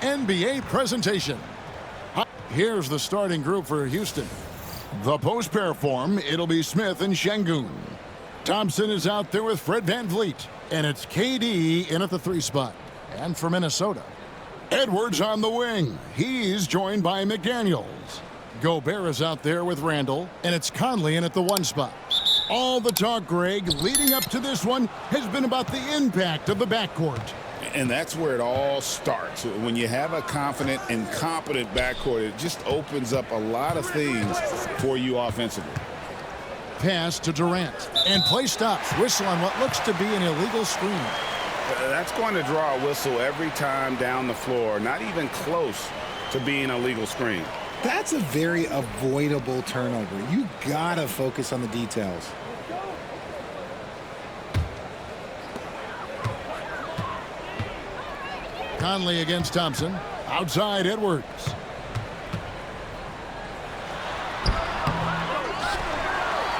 NBA presentation. Here's the starting group for Houston. The post pair form, it'll be Smith and Şengün. Thompson is out there with Fred VanVleet. And it's KD in at the 3 spot. And for Minnesota, Edwards on the wing. He's joined by McDaniels. Gobert is out there with Randall. And it's Conley in at the 1 spot. All the talk, Greg, leading up to this one has been about the impact of the backcourt. And that's where it all starts. When you have a confident and competent backcourt, it just opens up a lot of things for you offensively. Pass to Durant. And play stops. Whistle on what looks to be an illegal screen. That's going to draw a whistle every time down the floor. Not even close to being a legal screen. That's a very avoidable turnover. You gotta focus on the details. Conley against Thompson. Outside Edwards.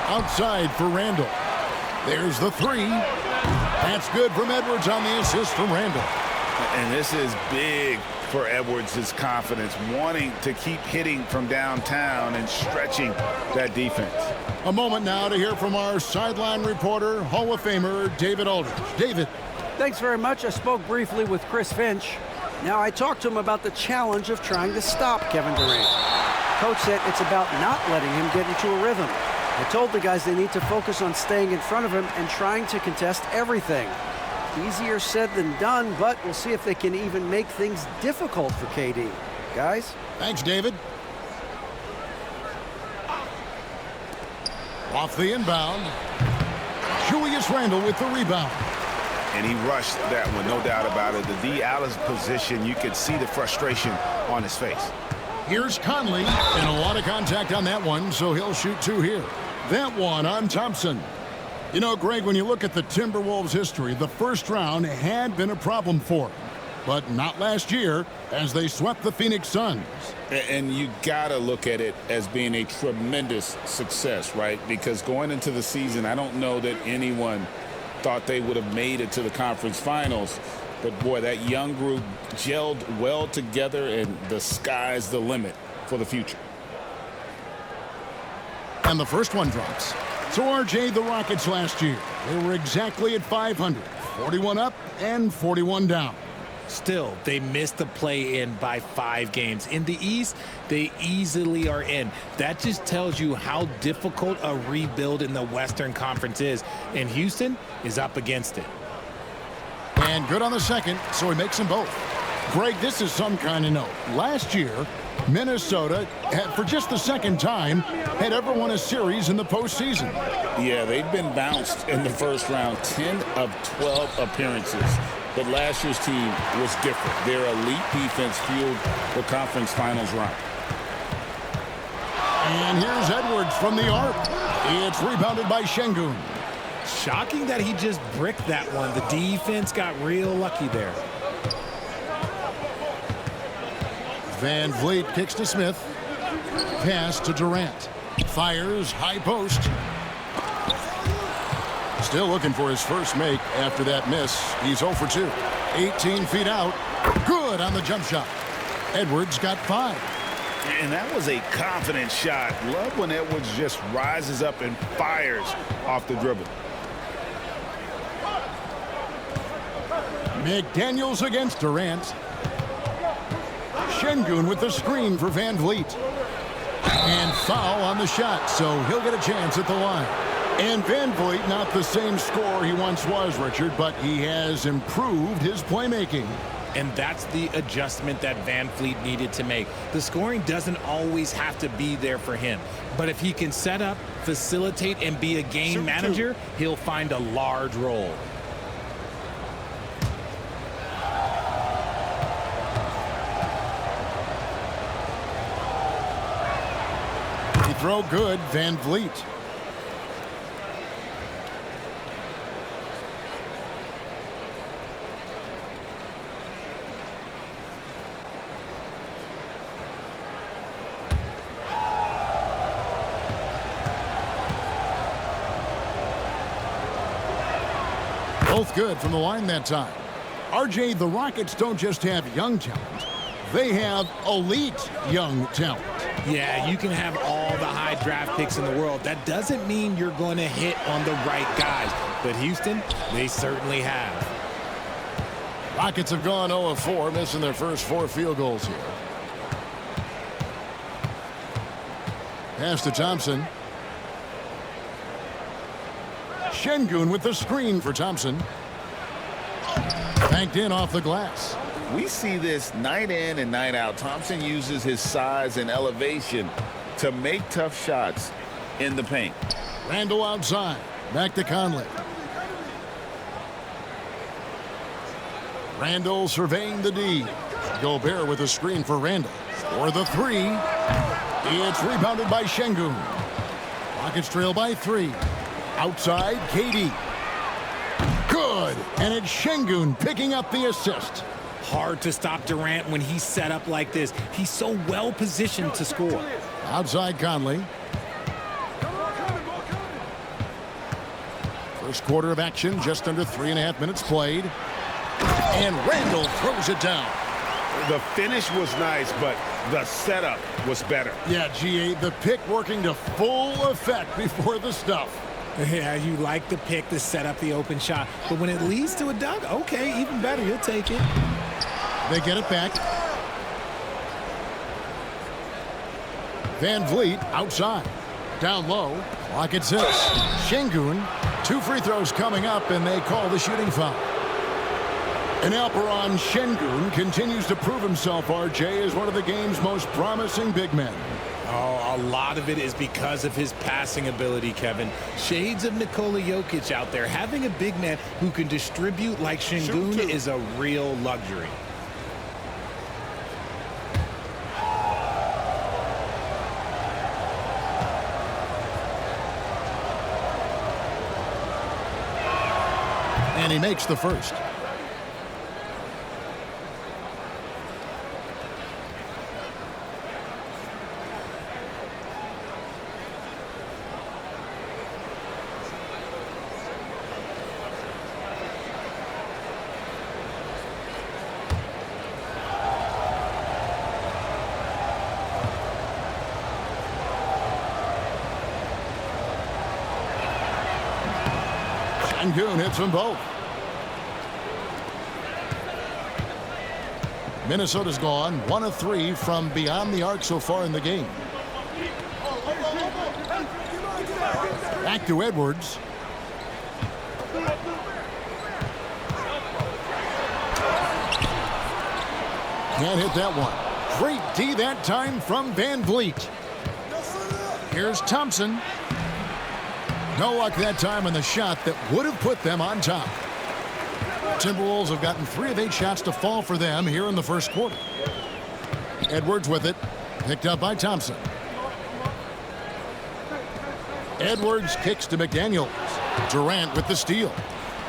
Outside for Randall. There's the 3. That's good from Edwards on the assist from Randall. And this is big for Edwards' confidence, wanting to keep hitting from downtown and stretching that defense. A moment now to hear from our sideline reporter, Hall of Famer David Aldridge. David. Thanks very much. I spoke briefly with Chris Finch. Now I talked to him about the challenge of trying to stop Kevin Durant. Coach said it's about not letting him get into a rhythm. I told the guys they need to focus on staying in front of him and trying to contest everything. Easier said than done, but we'll see if they can even make things difficult for KD. Guys? Thanks, David. Off the inbound. Julius Randle with the rebound. And he rushed that one, no doubt about it. The D out of position, you could see the frustration on his face. Here's Conley, and a lot of contact on that one, so he'll shoot 2 here. That one on Thompson. You know, Greg, when you look at the Timberwolves' history, the first round had been a problem for them. But not last year, as they swept the Phoenix Suns. And you got to look at it as being a tremendous success, right? Because going into the season, I don't know that anyone thought they would have made it to the conference finals. But, boy, that young group gelled well together, and the sky's the limit for the future. And the first one drops. So, RJ, the Rockets last year, they were exactly at 500. 41 up and 41 down. Still, they missed the play-in by 5 games. In the East, they easily are in. That just tells you how difficult a rebuild in the Western Conference is. And Houston is up against it. And good on the second, so he makes them both. Greg, this is some kind of note. Last year, Minnesota, for just the second time, had ever won a series in the postseason. Yeah, they've been bounced in the first round, 10 of 12 appearances. But last year's team was different. Their elite defense fueled the conference finals run. And here's Edwards from the arc. It's rebounded by Şengün. Shocking that he just bricked that one. The defense got real lucky there. VanVleet kicks to Smith. Pass to Durant. Fires high post. Still looking for his first make after that miss. He's 0 for 2. 18 feet out. Good on the jump shot. Edwards got 5. And that was a confident shot. Love when Edwards just rises up and fires off the dribble. McDaniels against Durant. Şengün with the screen for VanVleet. And foul on the shot, so he'll get a chance at the line. And VanVleet, not the same scorer he once was, Richard, but he has improved his playmaking. And that's the adjustment that VanVleet needed to make. The scoring doesn't always have to be there for him. But if he can set up, facilitate, and be a game manager, he'll find a large role. He throw good, VanVleet. Both good from the line that time. RJ, the Rockets don't just have young talent. They have elite young talent. Yeah, you can have all the high draft picks in the world. That doesn't mean you're going to hit on the right guys. But Houston, they certainly have. Rockets have gone 0 of 4, missing their first 4 field goals here. Pass to Thompson. Şengün with the screen for Thompson. Banked in off the glass. We see this night in and night out. Thompson uses his size and elevation to make tough shots in the paint. Randall outside. Back to Conley. Randall surveying the D. Gobert with a screen for Randall. For the 3. It's rebounded by Şengün. Rockets trail by 3. Outside, KD. Good. And it's Şengün picking up the assist. Hard to stop Durant when he's set up like this. He's so well positioned to score. Outside Conley. First quarter of action, just under 3.5 minutes played. And Randall throws it down. The finish was nice, but the setup was better. Yeah, GA, the pick working to full effect before the stuff. Yeah, you like the pick to set up the open shot. But when it leads to a dunk, okay, even better. You'll take it. They get it back. Van Vliet outside. Down low. Clock at 6. Şengün. 2 free throws coming up, and they call the shooting foul. And Alperen Şengün continues to prove himself, RJ, as one of the game's most promising big men. Oh, a lot of it is because of his passing ability, Kevin. Shades of Nikola Jokic out there. Having a big man who can distribute like Şengün is a real luxury. And he makes the first. Şengün hits them both. Minnesota's gone 1 of 3 from beyond the arc so far in the game. Back to Edwards. Can't hit that one. Great D that time from Van Vliet. Here's Thompson. No luck that time on the shot that would have put them on top. Timberwolves have gotten 3 of 8 shots to fall for them here in the first quarter. Edwards with it. Picked up by Thompson. Edwards kicks to McDaniels. Durant with the steal.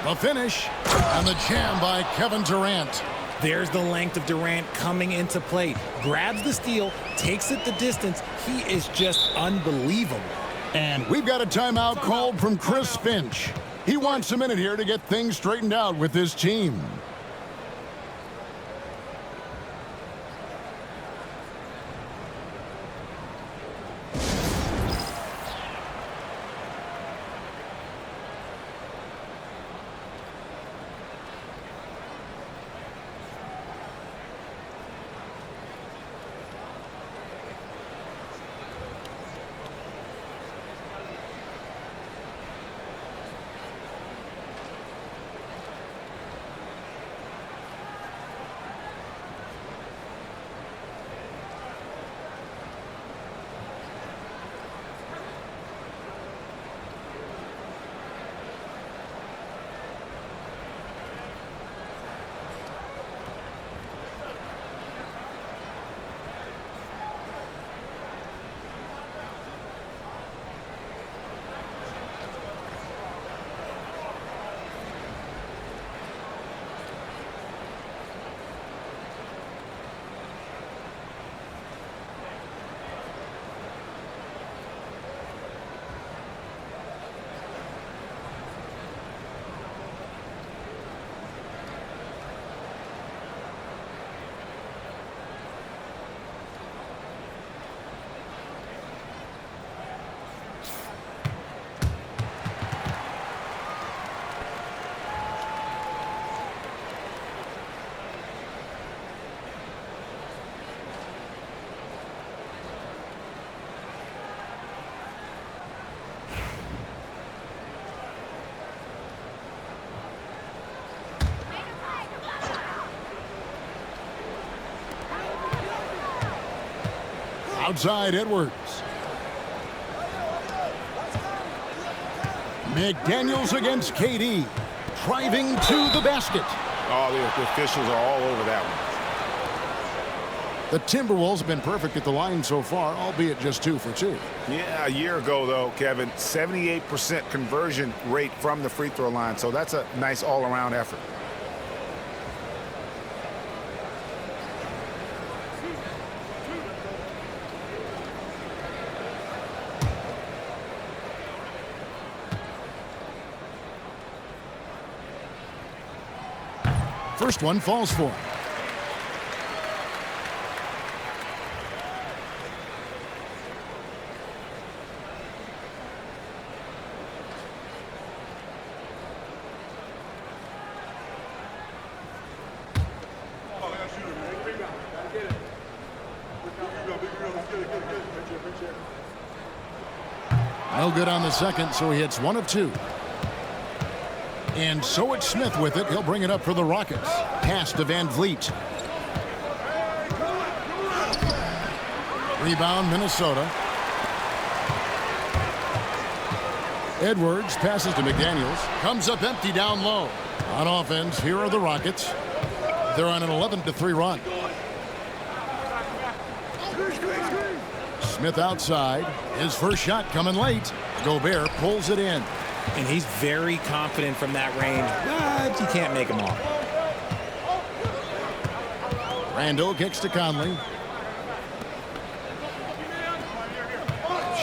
The finish. And the jam by Kevin Durant. There's the length of Durant coming into play. Grabs the steal, takes it the distance. He is just unbelievable. And we've got a timeout called from Chris Finch. He wants a minute here to get things straightened out with his team. Outside Edwards. McDaniels against KD. Driving to the basket. Oh, the officials are all over that one. The Timberwolves have been perfect at the line so far, albeit just 2 for 2. Yeah, a year ago, though, Kevin, 78% conversion rate from the free throw line. So that's a nice all-around effort. First one falls for him. No good on the second, so he hits 1 of 2. And so it's Smith with it. He'll bring it up for the Rockets. Pass to Van Vliet. Rebound, Minnesota. Edwards passes to McDaniels. Comes up empty down low. On offense, here are the Rockets. They're on an 11-3 run. Smith outside. His first shot coming late. Gobert pulls it in. And he's very confident from that range, but you can't make him all. Randall kicks to Conley.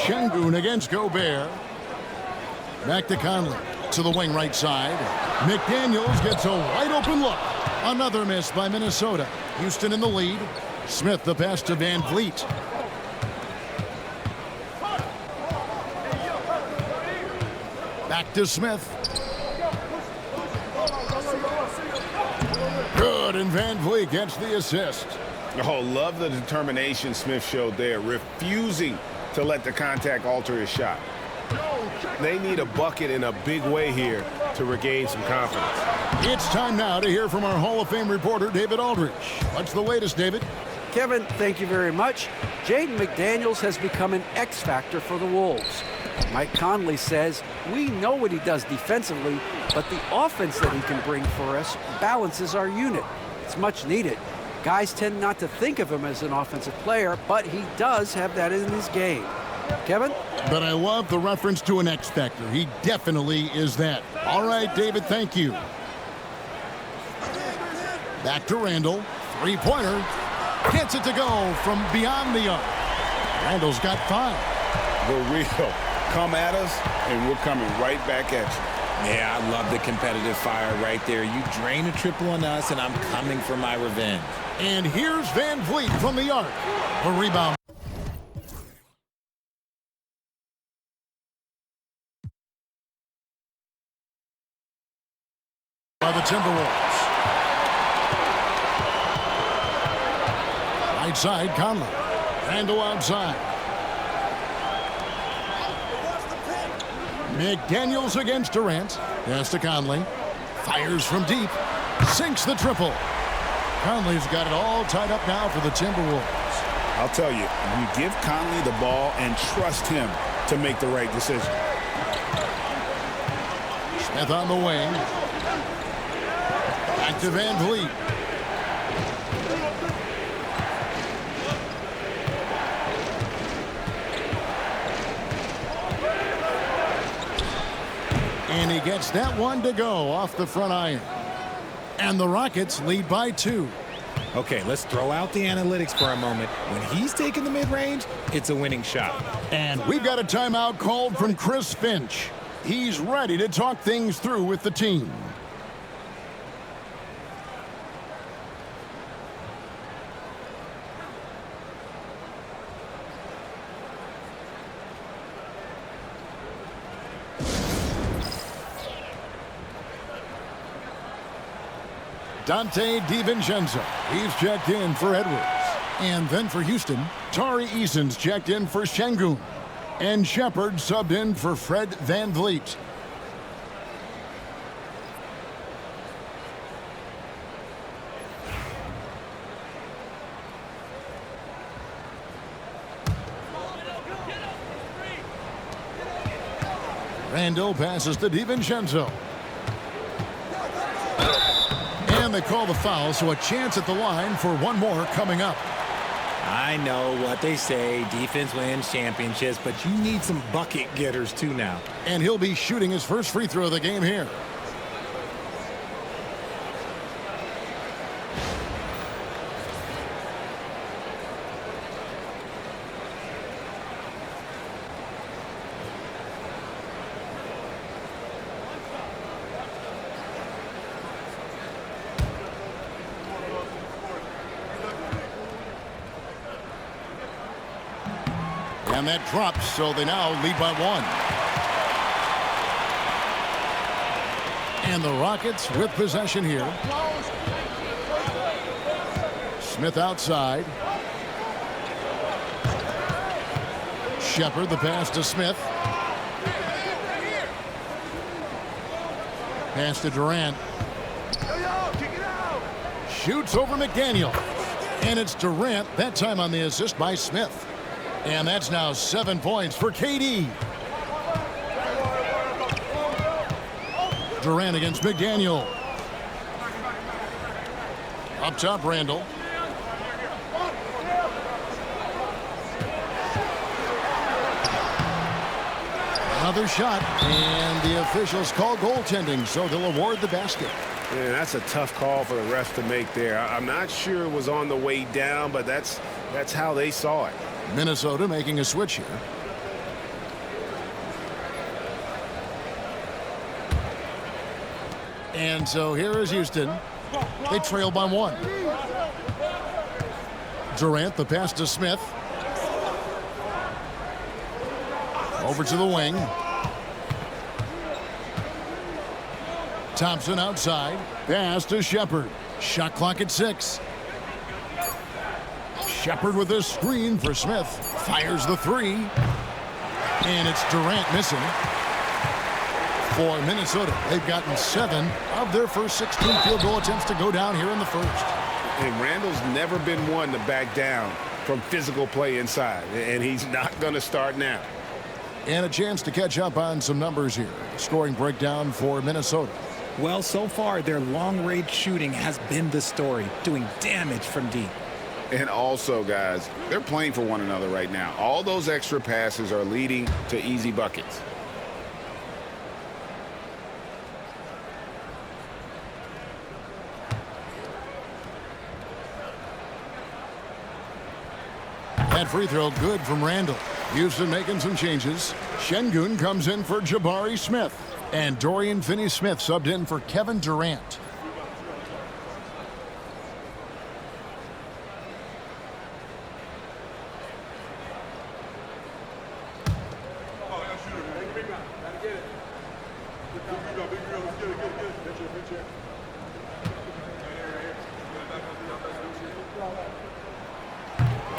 Şengün against Gobert. Back to Conley. To the wing right side. McDaniels gets a wide open look. Another miss by Minnesota. Houston in the lead. Smith the pass to Van Vliet. Back to Smith. Good, and Van Vliet gets the assist. Oh, love the determination Smith showed there, refusing to let the contact alter his shot. They need a bucket in a big way here to regain some confidence. It's time now to hear from our Hall of Fame reporter, David Aldridge. What's the latest, David? Kevin, thank you very much. Jaden McDaniels has become an X factor for the Wolves. Mike Conley says, we know what he does defensively, but the offense that he can bring for us balances our unit. It's much needed. Guys tend not to think of him as an offensive player, but he does have that in his game. Kevin? But I love the reference to an X factor. He definitely is that. All right, David, thank you. Back to Randall. Three-pointer. Gets it to go from beyond the arc. Randall's got 5. The real. Come at us, and we're coming right back at you. Yeah, I love the competitive fire right there. You drain a triple on us, and I'm coming for my revenge. And here's Van Vliet from the arc. The rebound. By the Timberwolves. Right side, Conley. Randall outside. McDaniels against Durant. Pass to Conley. Fires from deep. Sinks the triple. Conley's got it all tied up now for the Timberwolves. I'll tell you, you give Conley the ball and trust him to make the right decision. Smith on the wing. Back to Van Vliet. And he gets that one to go off the front iron. And the Rockets lead by 2. Okay, let's throw out the analytics for a moment. When he's taking the mid-range, it's a winning shot. And we've got a timeout called from Chris Finch. He's ready to talk things through with the team. Dante DiVincenzo, he's checked in for Edwards. And then for Houston, Tari Eason's checked in for Şengün. And Shepard subbed in for Fred Van Vliet. Randall passes to DiVincenzo. And they call the foul, so a chance at the line for one more coming up. I know what they say, defense wins championships, but you need some bucket getters too now. And he'll be shooting his first free throw of the game here. And that drops, so they now lead by 1. And the Rockets with possession here. Smith outside. Shepard, the pass to Smith. Pass to Durant. Shoots over McDaniel. And it's Durant, that time on the assist by Smith. And that's now 7 points for KD. Durant against McDaniel. Up top, Randall. Another shot, and the officials call goaltending, so they'll award the basket. Man, that's a tough call for the refs to make there. I'm not sure it was on the way down, but that's how they saw it. Minnesota making a switch here. And so here is Houston. They trail by 1. Durant, the pass to Smith. Over to the wing. Thompson outside. Pass to Shepard. Shot clock at 6. Shepard with a screen for Smith. Fires the 3. And it's Durant missing. For Minnesota, they've gotten 7 of their first 16 field goal attempts to go down here in the first. And Randall's never been one to back down from physical play inside. And he's not going to start now. And a chance to catch up on some numbers here. Scoring breakdown for Minnesota. Well, so far, their long-range shooting has been the story, doing damage from deep. And also, guys, they're playing for one another right now. All those extra passes are leading to easy buckets. That free throw good from Randall. Houston making some changes. Şengün comes in for Jabari Smith. And Dorian Finney-Smith subbed in for Kevin Durant.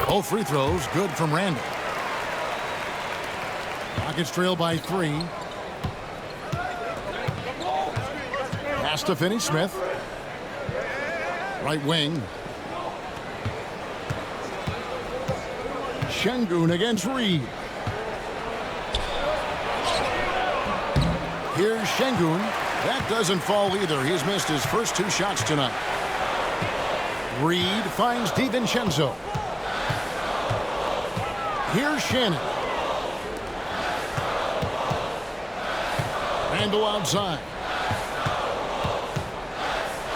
Both free throws good from Randall. Rockets trail by 3. Pass to Finney-Smith. Right wing. Şengün against Reed. Here's Şengün. That doesn't fall either. He's missed his first 2 shots tonight. Reed finds DiVincenzo. Here's Shannon. Randall outside.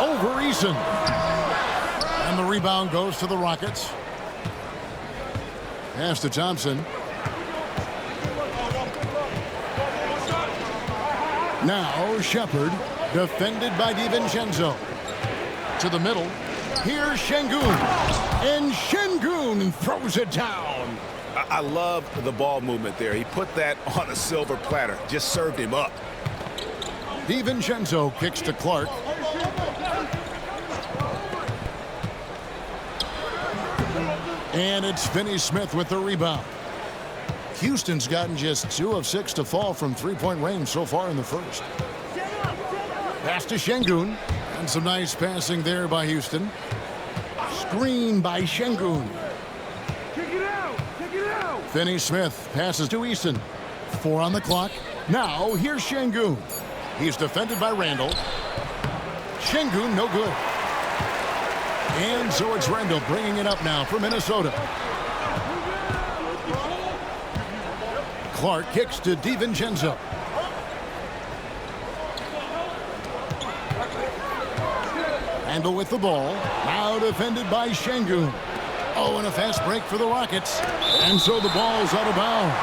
Over Eason. And the rebound goes to the Rockets. Pass to Thompson. Now Shepard, defended by DiVincenzo. To the middle. Here's Şengün. And Şengün throws it down. I love the ball movement there. He put that on a silver platter. Just served him up. DiVincenzo kicks to Clark. And it's Finney-Smith with the rebound. Houston's gotten just 2 of 6 to fall from three-point range so far in the first. Pass to Şengün. And some nice passing there by Houston. Screen by Şengün. Finney-Smith passes to Eason. 4 on the clock. Now, here's Şengün. He's defended by Randall. Şengün, no good. And so it's Randall bringing it up now for Minnesota. Clark kicks to DiVincenzo. Randall with the ball. Now defended by Şengün. Oh, and a fast break for the Rockets. And so the ball's out of bounds.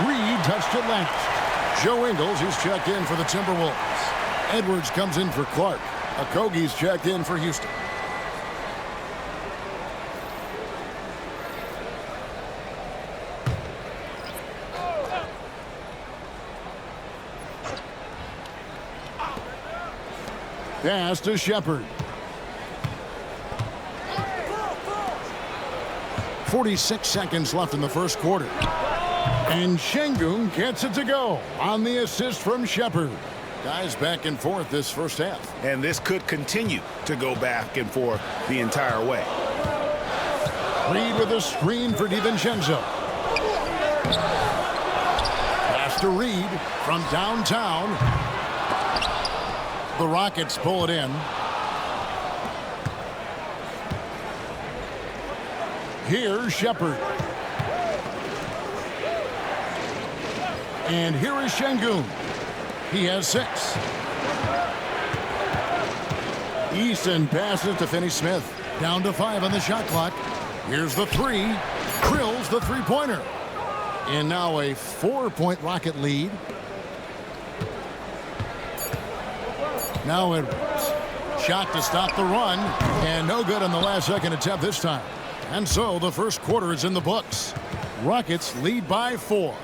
Reed touched it last. Joe Ingles, he's checked in for the Timberwolves. Edwards comes in for Clark. Okogie's checked in for Houston. Pass to Shepherd. 46 seconds left in the first quarter. And Şengün gets it to go on the assist from Shepherd. Guys back and forth this first half. And this could continue to go back and forth the entire way. Reed with a screen for DiVincenzo. Pass to Reed from downtown. The Rockets pull it in. Here's Shepherd. And here is Şengün. He has 6. Easton passes to Finney-Smith. Down to 5 on the shot clock. Here's the 3. Drills the three-pointer. And now a 4-point Rocket lead. Now Edwards. Shot to stop the run. And no good on the last second attempt this time. And so the first quarter is in the books. Rockets lead by 4.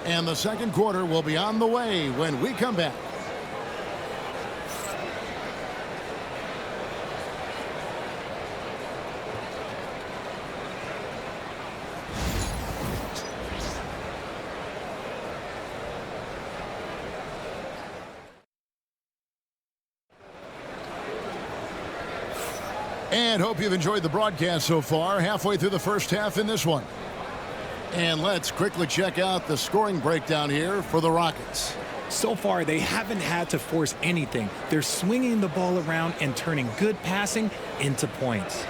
And the second quarter will be on the way when we come back. And hope you've enjoyed the broadcast so far. Halfway through the first half in this one. And let's quickly check out the scoring breakdown here for the Rockets. So far, they haven't had to force anything. They're swinging the ball around and turning good passing into points.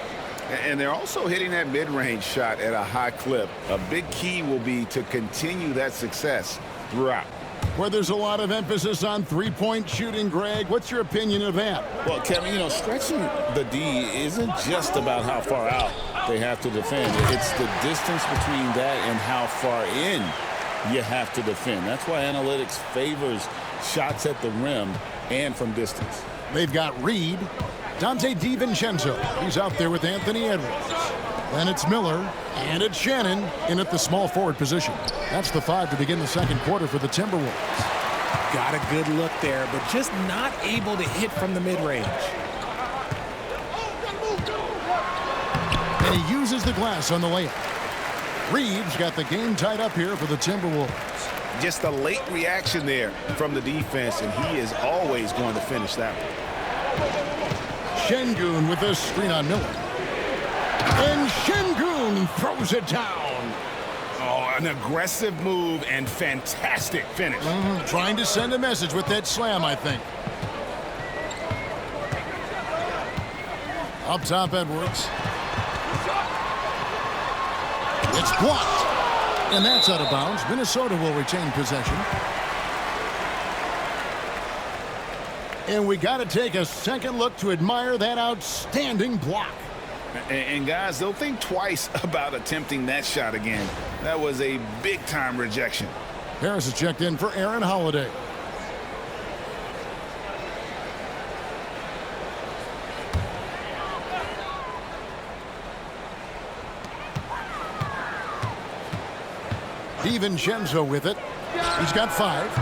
And they're also hitting that mid-range shot at a high clip. A big key will be to continue that success throughout. Where there's a lot of emphasis on three-point shooting, Greg. What's your opinion of that? Well, Kevin, you know, stretching the D isn't just about how far out they have to defend. It's the distance between that and how far in you have to defend. That's why analytics favors shots at the rim and from distance. They've got Reed, Dante DiVincenzo. He's out there with Anthony Edwards. Then it's Miller, and it's Shannon in at the small forward position. That's the 5 to begin the second quarter for the Timberwolves. Got a good look there, but just not able to hit from the mid-range. And he uses the glass on the layup. Reeves got the game tied up here for the Timberwolves. Just a late reaction there from the defense, and he is always going to finish that one. Şengün with a screen on Miller. And Şengün throws it down. Oh, an aggressive move and fantastic finish. Trying to send a message with that slam, I think. Up top, Edwards. It's blocked. And that's out of bounds. Minnesota will retain possession. And we got to take a second look to admire that outstanding block. And guys, they'll think twice about attempting that shot again. That was a big-time rejection. Harris is checked in for Aaron Holiday. DiVincenzo with it. He's got 5.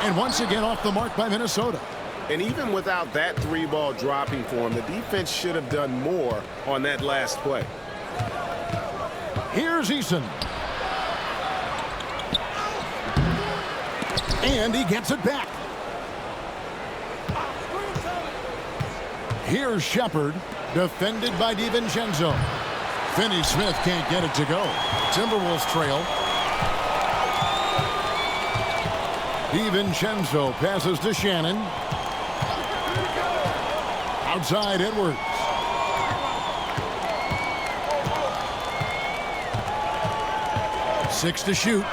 And once again off the mark by Minnesota. And even without that 3-ball dropping for him, the defense should have done more on that last play. Here's Eason. And he gets it back. Here's Shepherd, defended by DiVincenzo. Finney-Smith can't get it to go. Timberwolves trail. DiVincenzo passes to Shannon. Outside Edwards. Six to shoot.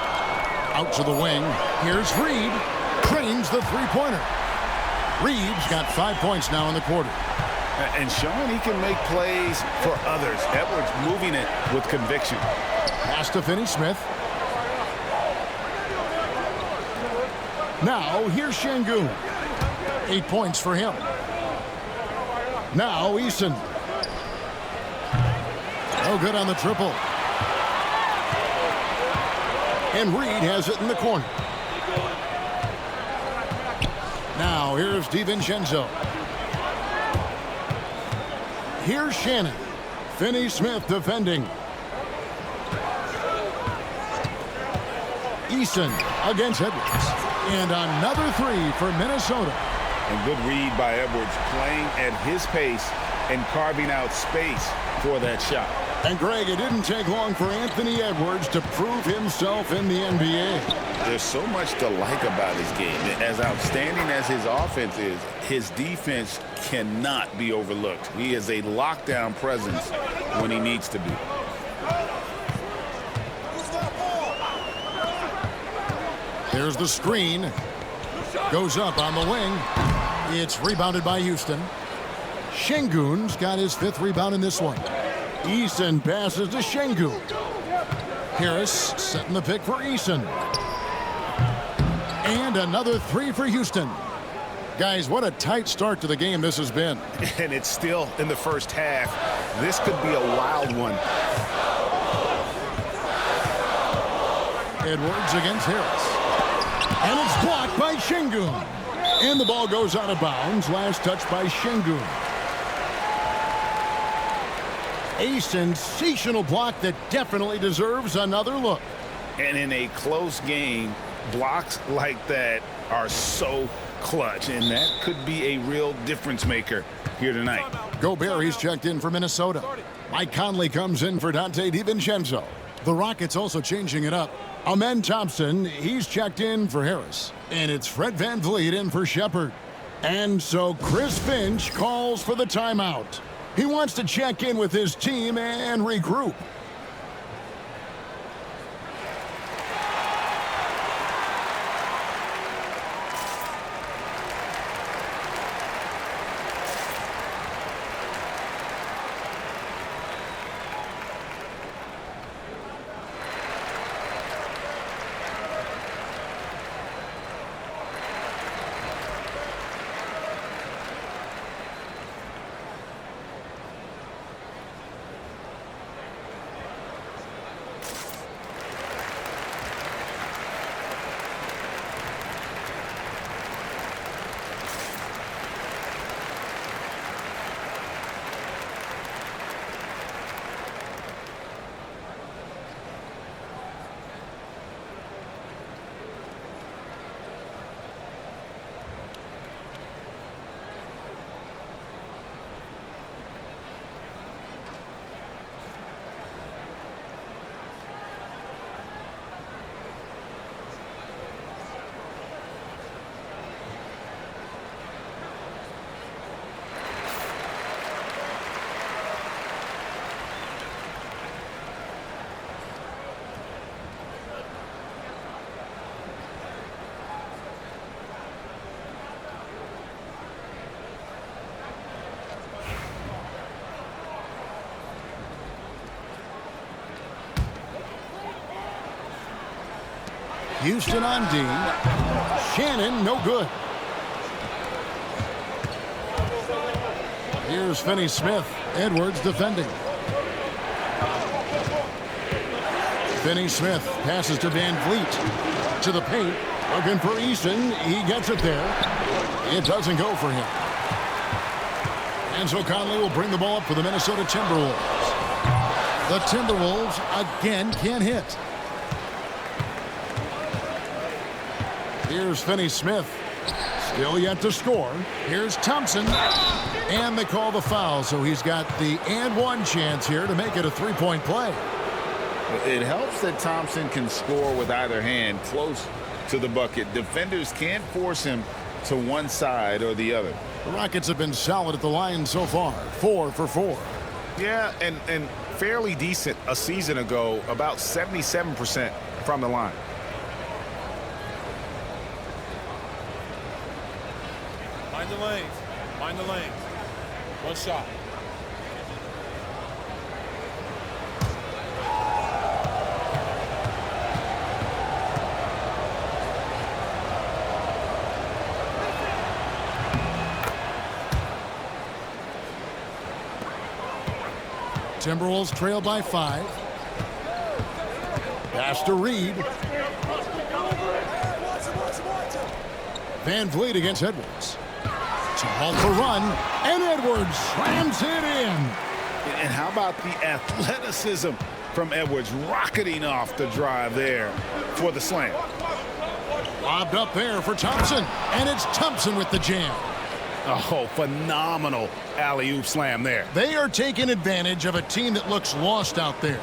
Out to the wing. Here's Reed. Trains the three-pointer. Reed's got 5 points now in the quarter. And showing he can make plays for others. Edwards moving it with conviction. Pass to Finney-Smith. Now, here's Şengün. 8 points for him. Now, Eason. No good on the triple. And Reed has it in the corner. Now, here's DiVincenzo. Here's Shannon. Finney-Smith defending. Eason against Edwards. And another three for Minnesota. And good read by Edwards, playing at his pace and carving out space for that shot. And Greg, it didn't take long for Anthony Edwards to prove himself in the NBA. There's so much to like about his game. As outstanding as his offense is, his defense cannot be overlooked. He is a lockdown presence when he needs to be. There's the screen. Goes up on the wing. It's rebounded by Houston. Şengün's got his 5th rebound in this one. Eason passes to Şengün. Harris setting the pick for Eason. And another three for Houston. Guys, what a tight start to the game this has been. And it's still in the first half. This could be a wild one. Edwards against Harris. And it's blocked by Şengün. And the ball goes out of bounds. Last touch by Şengün. A sensational block that definitely deserves another look. And in a close game, blocks like that are so clutch, and that could be a real difference maker here tonight. Gobert, he's checked in for Minnesota. Mike Conley comes in for Dante DiVincenzo. The Rockets also changing it up. Amen Thompson, he's checked in for Harris. And it's Fred VanVleet in for Shepard. And so Chris Finch calls for the timeout. He wants to check in with his team and regroup. Houston on D. Shannon, no good. Here's Finney-Smith. Edwards defending. Finney-Smith passes to VanVleet. To the paint. Looking for Eason. He gets it there. It doesn't go for him. And so Conley will bring the ball up for the Minnesota Timberwolves. The Timberwolves again can't hit. Here's Finney-Smith. Still yet to score. Here's Thompson. And they call the foul, so he's got the and one chance here to make it a three-point play. It helps that Thompson can score with either hand. Close to the bucket. Defenders can't force him to one side or the other. The Rockets have been solid at the line so far, 4 for 4. Yeah, and fairly decent a season ago, about 77% from the line. Mind the lanes. Mind the lanes. One shot. Timberwolves trail by 5. Pass to Reed. Van Vliet against Edwards. To halt the run, and Edwards slams it in. And how about the athleticism from Edwards rocketing off the drive there for the slam. Lobbed up there for Thompson, and it's Thompson with the jam. Oh, phenomenal alley-oop slam there. They are taking advantage of a team that looks lost out there.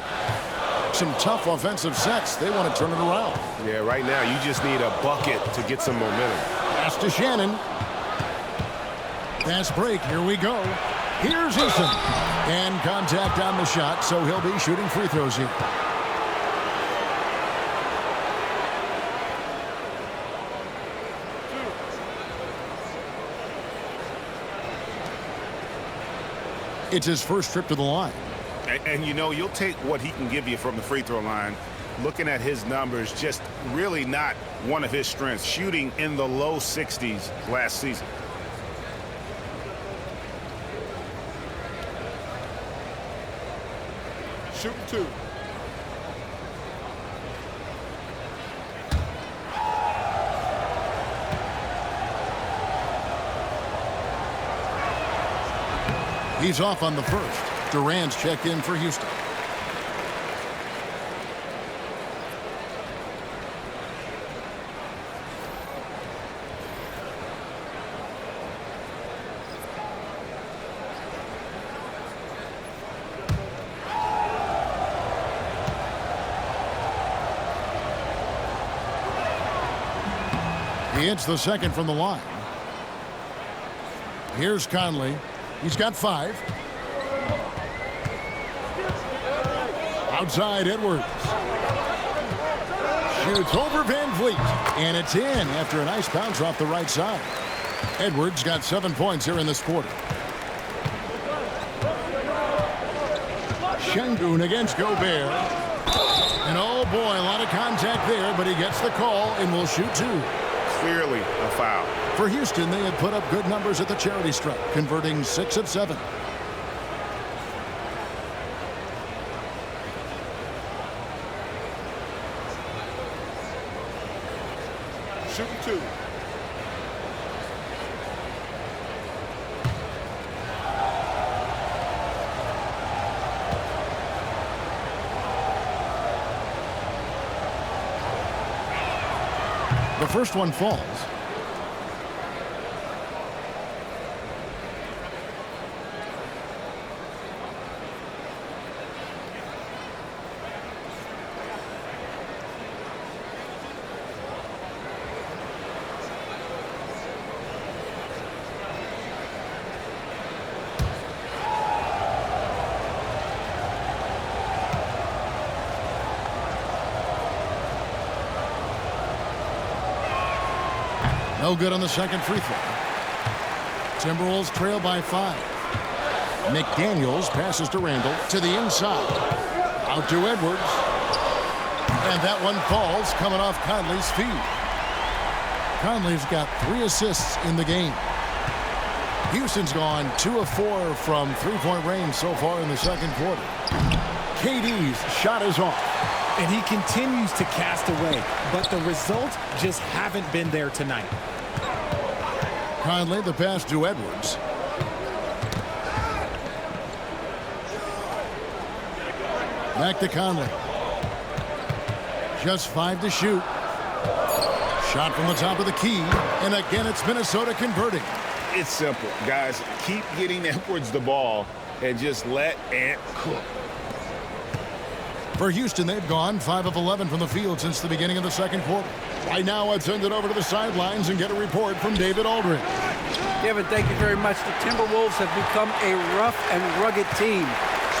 Some tough offensive sets. They want to turn it around. Yeah, right now you just need a bucket to get some momentum. Pass to Shannon. Fast break. Here we go. Here's Houston. And contact on the shot, so he'll be shooting free throws here. It's his first trip to the line. And you know, you'll take what he can give you from the free throw line. Looking at his numbers, just really not one of his strengths. Shooting in the low 60s last season. Shooting 2. He's off on the first. Durant's checked in for Houston. He hits the second from the line. Here's Conley. He's got 5. Outside Edwards. Shoots over Van Vliet. And it's in after a nice bounce off the right side. Edwards got 7 points here in this quarter. Şengün against Gobert. And oh boy, a lot of contact there, but he gets the call and will shoot 2. Clearly a foul. For Houston, they had put up good numbers at the charity stripe, converting 6 of 7. Shooting 2. The first one falls. No good on the second free throw. Timberwolves trail by 5. McDaniels passes to Randall to the inside. Out to Edwards. And that one falls coming off Conley's feet. Conley's got 3 assists in the game. Houston's gone 2 of 4 from three-point range so far in the second quarter. KD's shot is off. And he continues to cast away, but the results just haven't been there tonight. Conley, the pass to Edwards. Back to Conley. Just 5 to shoot. Shot from the top of the key. And again, it's Minnesota converting. It's simple, guys. Keep getting Edwards the ball and just let Ant cook. For Houston, they've gone 5 of 11 from the field since the beginning of the second quarter. Right now, let's send it over to the sidelines and get a report from David Aldridge. Kevin, thank you very much. The Timberwolves have become a rough and rugged team.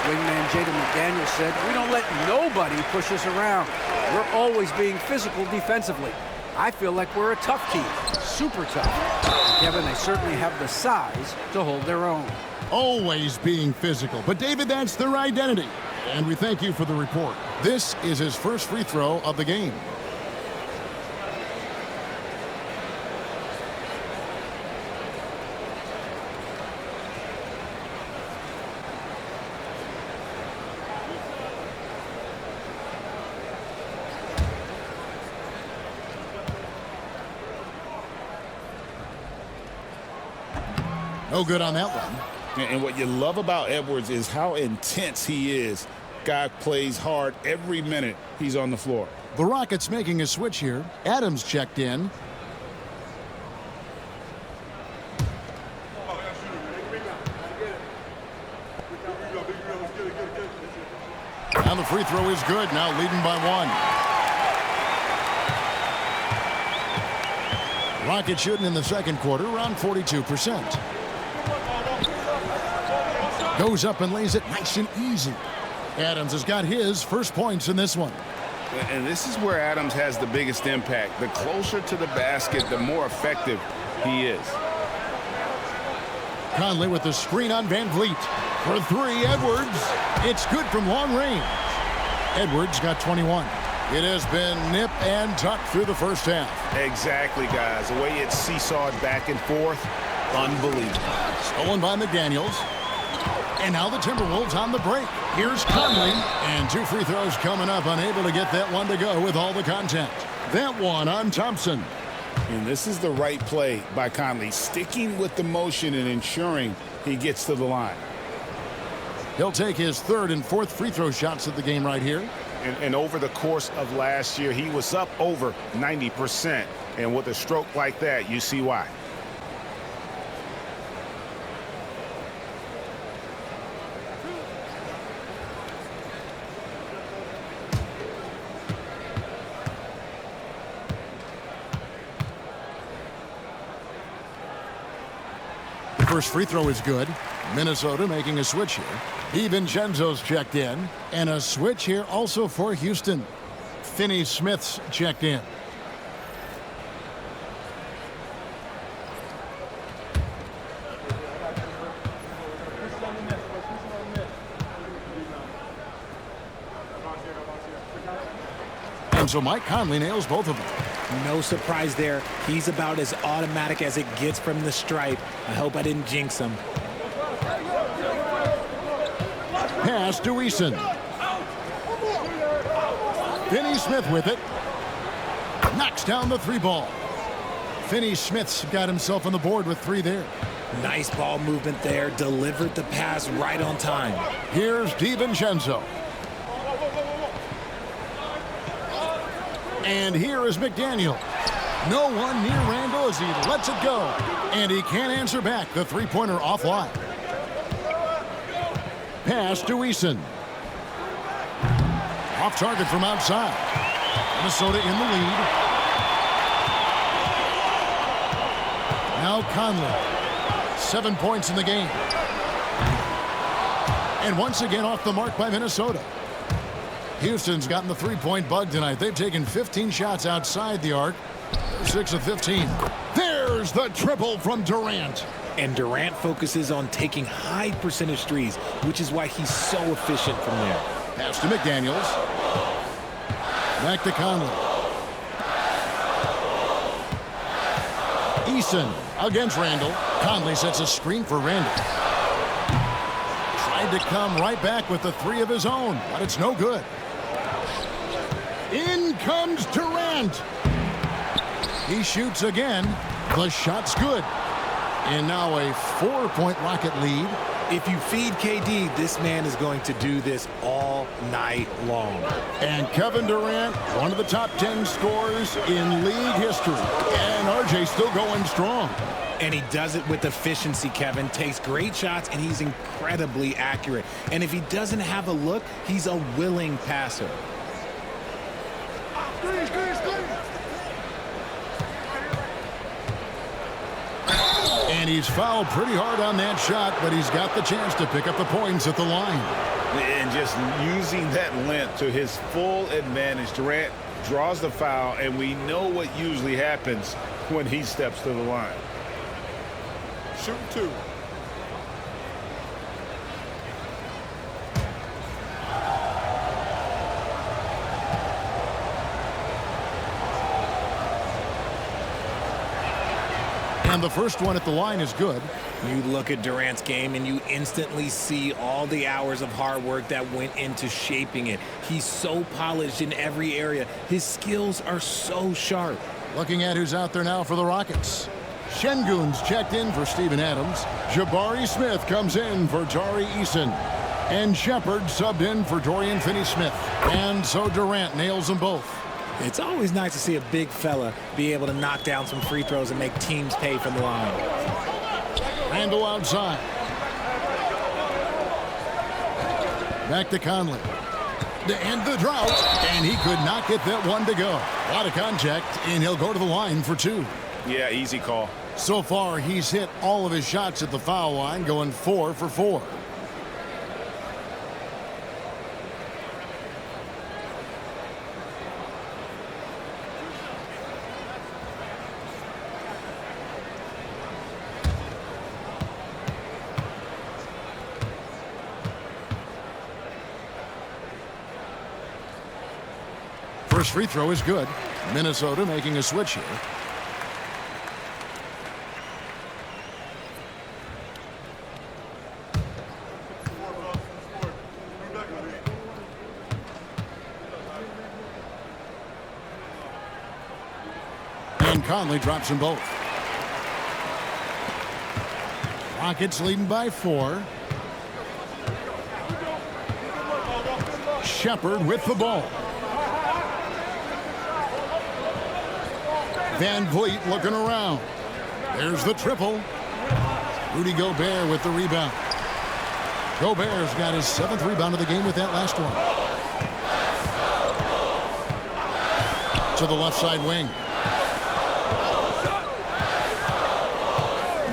Swingman Jaden McDaniel said, "We don't let nobody push us around. We're always being physical defensively. I feel like we're a tough team, super tough." And Kevin, they certainly have the size to hold their own. Always being physical. But, David, that's their identity. And we thank you for the report. This is his first free throw of the game. No good on that one. And what you love about Edwards is how intense he is. Guy plays hard every minute he's on the floor. The Rockets making a switch here. Adams checked in. And the free throw is good. Now leading by 1. Rockets shooting in the second quarter around 42%. Goes up and lays it nice and easy. Adams has got his first points in this one. And this is where Adams has the biggest impact. The closer to the basket, the more effective he is. Conley with the screen on Van Vliet. For 3, Edwards. It's good from long range. Edwards got 21. It has been nip and tuck through the first half. Exactly, guys. The way it's seesawed back and forth, unbelievable. Stolen by McDaniels. And now the Timberwolves on the break. Here's Conley. And 2 free throws coming up. Unable to get that one to go with all the contact. That one on Thompson. And this is the right play by Conley, sticking with the motion and ensuring he gets to the line. He'll take his 3rd and 4th free throw shots of the game right here. And over the course of last year, he was up over 90%. And with a stroke like that, you see why. The first free throw is good. Minnesota making a switch here. DiVincenzo's checked in. And a switch here also for Houston. Finney-Smith's checked in. And so Mike Conley nails both of them. No surprise there. He's about as automatic as it gets from the stripe. I hope I didn't jinx him. Pass to Eason. Finney-Smith with it. Knocks down the 3 ball. Finney-Smith's got himself on the board with 3 there. Nice ball movement there. Delivered the pass right on time. Here's DiVincenzo. And here is McDaniel. No one near Randall as he lets it go. And he can't answer back. The 3-pointer offline. Pass to Eason. Off target from outside. Minnesota in the lead. Now Conley. 7 points in the game. And once again off the mark by Minnesota. Houston's gotten the 3-point bug tonight. They've taken 15 shots outside the arc. They're 6 of 15. There's the triple from Durant. And Durant focuses on taking high percentage threes, which is why he's so efficient from there. Pass to McDaniels. Back to Conley. Eason against Randall. Conley sets a screen for Randall. Tried to come right back with the 3 of his own, but it's no good. In comes Durant. He shoots again. The shot's good. And now a 4-point Rocket lead. If you feed KD, this man is going to do this all night long. And Kevin Durant, one of the top 10 scorers in league history. And RJ still going strong. And he does it with efficiency, Kevin. Takes great shots, and he's incredibly accurate. And if he doesn't have a look, he's a willing passer. And he's fouled pretty hard on that shot, but he's got the chance to pick up the points at the line. And just using that length to his full advantage, Durant draws the foul, and we know what usually happens when he steps to the line. Shoot 2. And the first one at the line is good. You look at Durant's game and you instantly see all the hours of hard work that went into shaping it. He's so polished in every area. His skills are so sharp. Looking at who's out there now for the Rockets. Şengün's checked in for Steven Adams. Jabari Smith comes in for Tari Eason. And Shepard subbed in for Dorian Finney-Smith. And so Durant nails them both. It's always nice to see a big fella be able to knock down some free throws and make teams pay from the line. Randall outside. Back to Conley. To end the drought. And he could not get that one to go. A lot of contact, and he'll go to the line for 2. Yeah, easy call. So far, he's hit all of his shots at the foul line, going 4 for 4. First free throw is good. Minnesota making a switch here. And Conley drops them both. Rockets leading by 4. Shepard with the ball. Van Vliet looking around. There's the triple. Rudy Gobert with the rebound. Gobert's got his 7th rebound of the game with that last one. To the left side wing.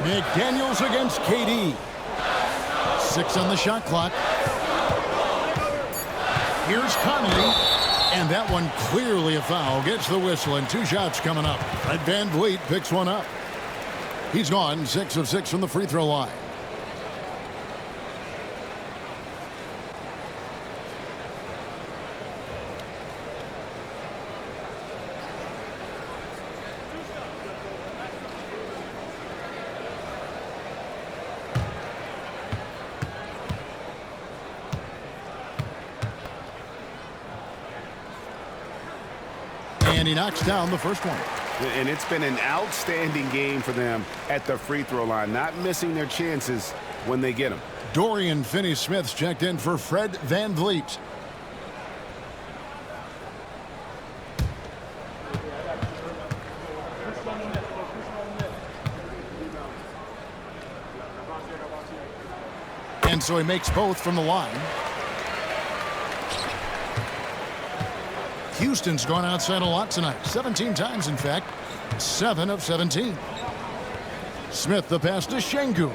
McDaniels against KD. 6 on the shot clock. Here's Conley. And that one clearly a foul. Gets the whistle, and 2 shots coming up. Fred Van Vliet picks one up. He's gone 6 of 6 from the free throw line. And he knocks down the first one. And it's been an outstanding game for them at the free throw line, not missing their chances when they get them. Dorian Finney-Smith's checked in for Fred Van Vliet. And so he makes both from the line. Houston's gone outside a lot tonight. 17 times, in fact. 7 of 17. Smith the pass to Şengün.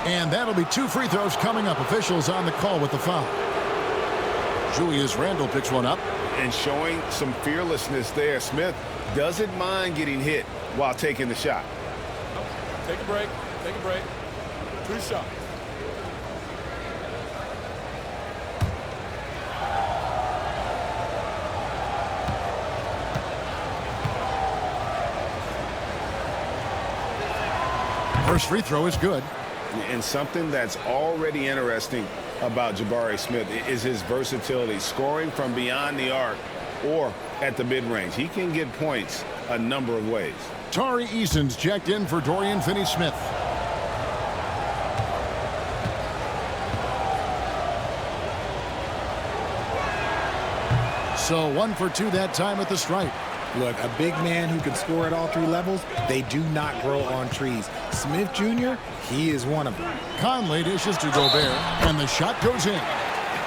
And that'll be 2 free throws coming up. Officials on the call with the foul. Julius Randle picks one up. And showing some fearlessness there. Smith doesn't mind getting hit while taking the shot. Take a break. Take a break. 2 shots. First free throw is good. And something that's already interesting about Jabari Smith is his versatility, scoring from beyond the arc or at the mid-range. He can get points a number of ways. Tari Eason's checked in for Dorian Finney-Smith. So 1 for 2 that time at the stripe. Look, a big man who can score at all 3 levels, they do not grow on trees. Smith Jr., he is one of them. Conley dishes to Gobert, and the shot goes in.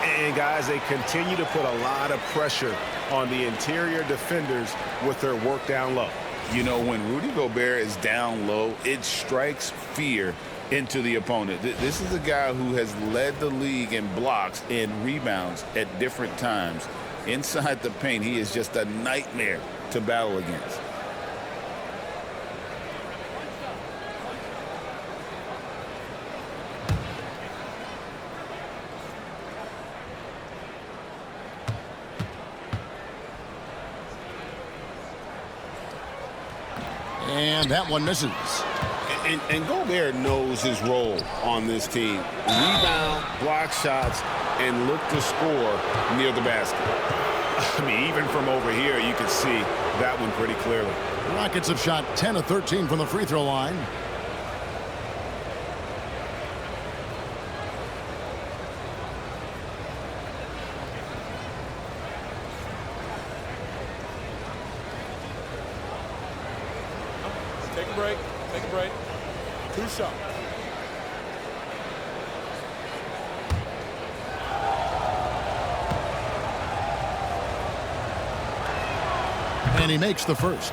And, guys, they continue to put a lot of pressure on the interior defenders with their work down low. You know, when Rudy Gobert is down low, it strikes fear into the opponent. This is a guy who has led the league in blocks and rebounds at different times. Inside the paint, he is just a nightmare to battle against. And that one misses. And Gobert knows his role on this team. Rebound, block shots, and look to score near the basket. I mean, even from over here, you can see that one pretty clearly. Rockets have shot 10 of 13 from the free throw line. Take a break. Take a break. 2 shots. And he makes the first.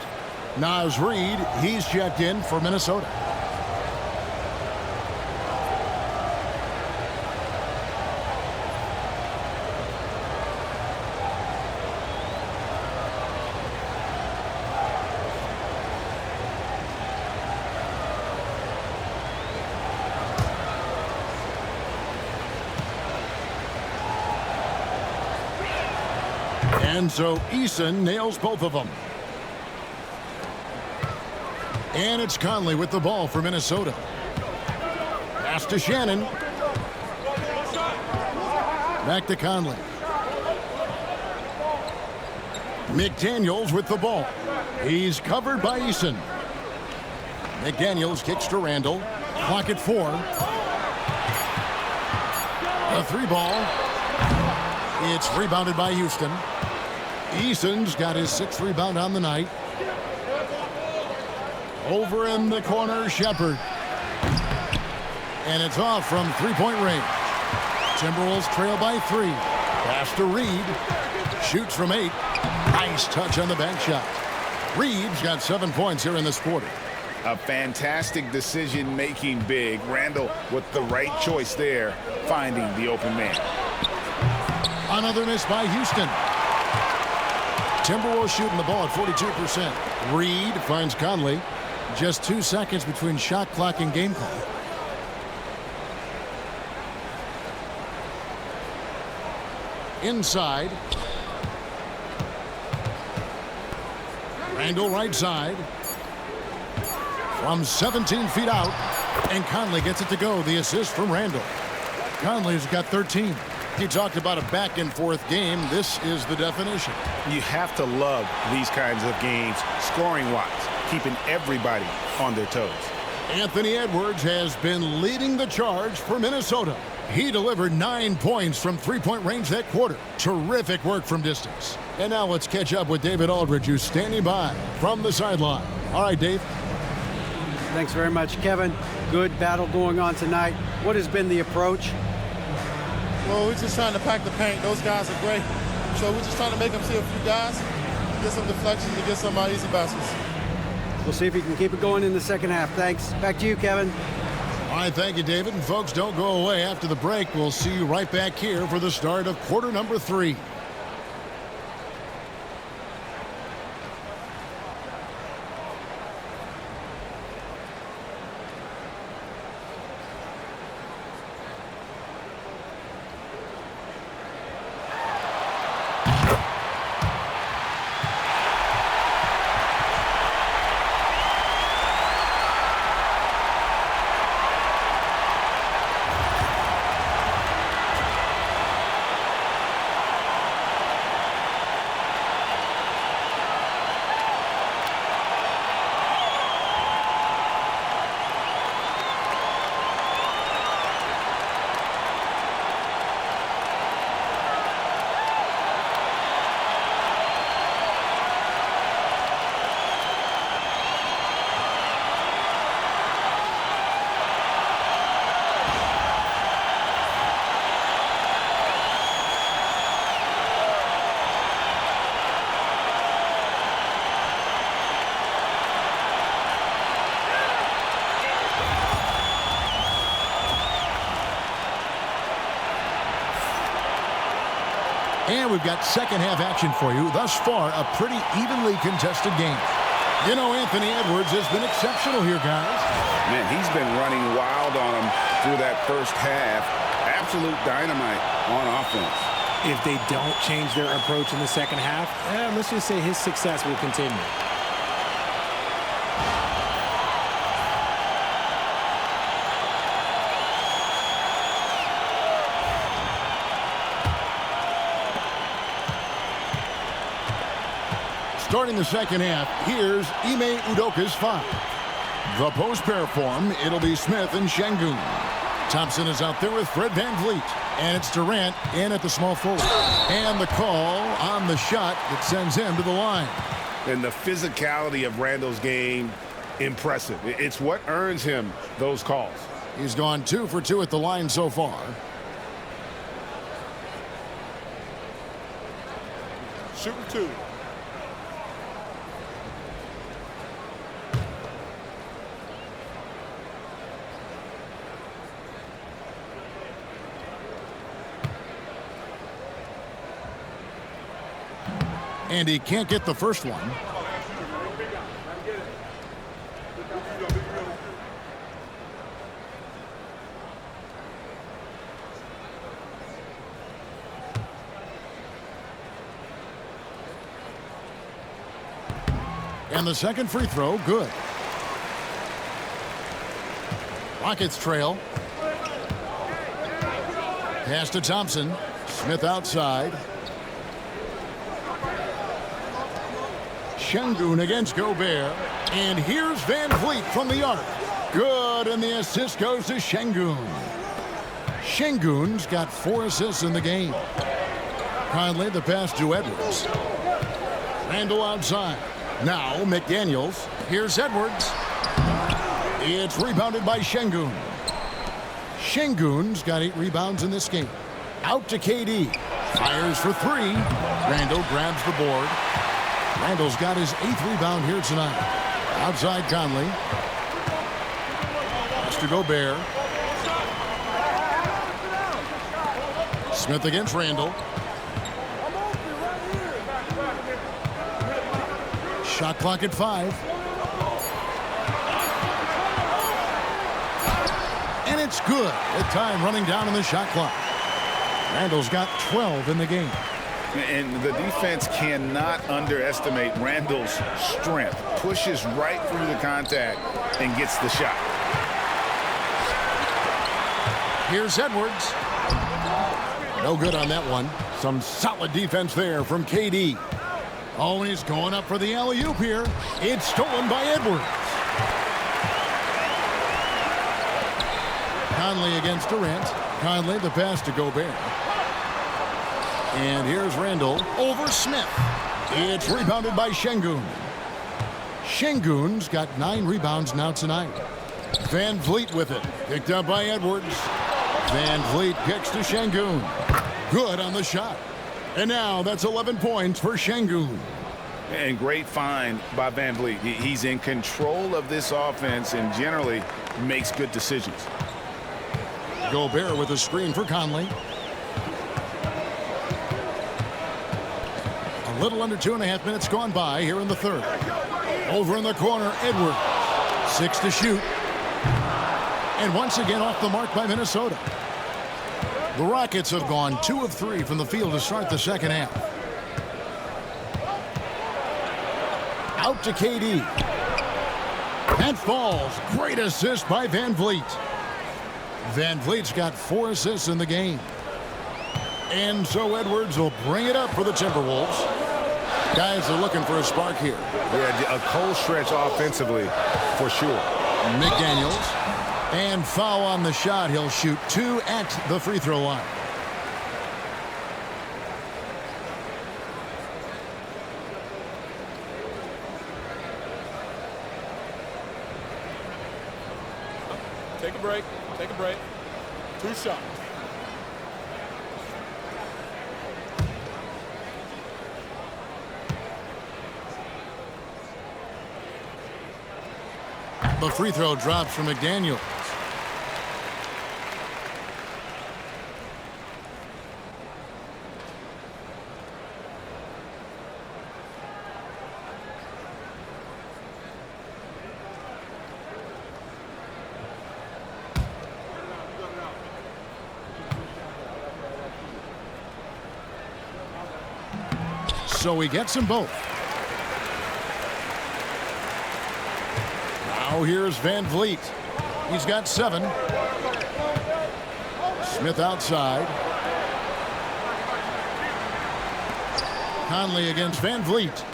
Naz Reid, he's checked in for Minnesota. And so Eason nails both of them. And it's Conley with the ball for Minnesota. Pass to Shannon. Back to Conley. McDaniels with the ball. He's covered by Eason. McDaniels kicks to Randall. Clock at 4. A 3-ball. It's rebounded by Houston. Eason's got his 6th rebound on the night. Over in the corner, Shepherd. And it's off from 3-point range. Timberwolves trail by 3. Pass to Reid. Shoots from 8. Nice touch on the bank shot. Reid's got 7 points here in this quarter. A fantastic decision-making big. Randall with the right choice there, finding the open man. Another miss by Houston. Timberwolves shooting the ball at 42%. Reid finds Conley. Just 2 seconds between shot clock and game clock. Inside. Randall right side. From 17 feet out. And Conley gets it to go. The assist from Randall. Conley's got 13. You talked about a back-and-forth game. This is the definition. You have to love these kinds of games, scoring-wise, keeping everybody on their toes. Anthony Edwards has been leading the charge for Minnesota. He delivered 9 points from 3-point range that quarter. Terrific work from distance. And now let's catch up with David Aldridge, who's standing by from the sideline. All right, Dave. Thanks very much, Kevin. Good battle going on tonight. What has been the approach? Well, we're just trying to pack the paint. Those guys are great. So we're just trying to make them see a few guys, get some deflections, and get some easy baskets. We'll see if he can keep it going in the second half. Thanks. Back to you, Kevin. All right, thank you, David. And folks, don't go away. After the break, we'll see you right back here for the start of quarter number 3. And we've got second half action for you. Thus far, a pretty evenly contested game. You know, Anthony Edwards has been exceptional here, guys. Man, he's been running wild on him through that first half. Absolute dynamite on offense. If they don't change their approach in the second half, let's just say his success will continue. Starting the second half, here's Ime Udoka's foul. The post pair form, it'll be Smith and Şengün. Thompson is out there with Fred VanVleet. And it's Durant in at the small forward. And the call on the shot that sends him to the line. And the physicality of Randall's game, impressive. It's what earns him those calls. He's gone 2 for 2 at the line so far. Shooting 2. And he can't get the first one. And the second free throw, good. Rockets trail. Pass to Thompson. Smith outside. Şengün against Gobert. And here's VanVleet from the arc. Good, and the assist goes to Şengün. Şengün's got 4 assists in the game. Conley the pass to Edwards. Randall outside. Now McDaniels. Here's Edwards. It's rebounded by Şengün. Şengün's got 8 rebounds in this game. Out to KD. Fires for 3. Randall grabs the board. Randall's got his 8th rebound here tonight. Outside Conley. Pass to Gobert. Smith against Randall. Shot clock at 5. And it's good. The time running down on the shot clock. Randall's got 12 in the game. And the defense cannot underestimate Randall's strength. Pushes right through the contact and gets the shot. Here's Edwards. No good on that one. Some solid defense there from KD. Oh, and he's going up for the alley-oop here. It's stolen by Edwards. Conley against Durant. Conley the pass to Gobert. And here's Randall over Smith. It's rebounded by Şengün. Şengün's got 9 rebounds now tonight. VanVleet with it. Picked up by Edwards. VanVleet kicks to Şengün. Good on the shot. And now that's 11 points for Şengün. And great find by VanVleet. He's in control of this offense and generally makes good decisions. Gobert with a screen for Conley. A little under 2.5 minutes gone by here in the third. Over in the corner, Edwards. 6 to shoot. And once again off the mark by Minnesota. The Rockets have gone 2 of 3 from the field to start the second half. Out to KD. That falls. Great assist by VanVleet. VanVleet's got 4 assists in the game. And so Edwards will bring it up for the Timberwolves. Guys are looking for a spark here. Yeah, a cold stretch offensively for sure. McDaniels. And foul on the shot. He'll shoot 2 at the free throw line. Take a break. Take a break. 2 shots. The free throw drops from McDaniels. So he gets them both. Now here's Van Vliet. He's got 7. Smith outside. Conley against Van Vliet.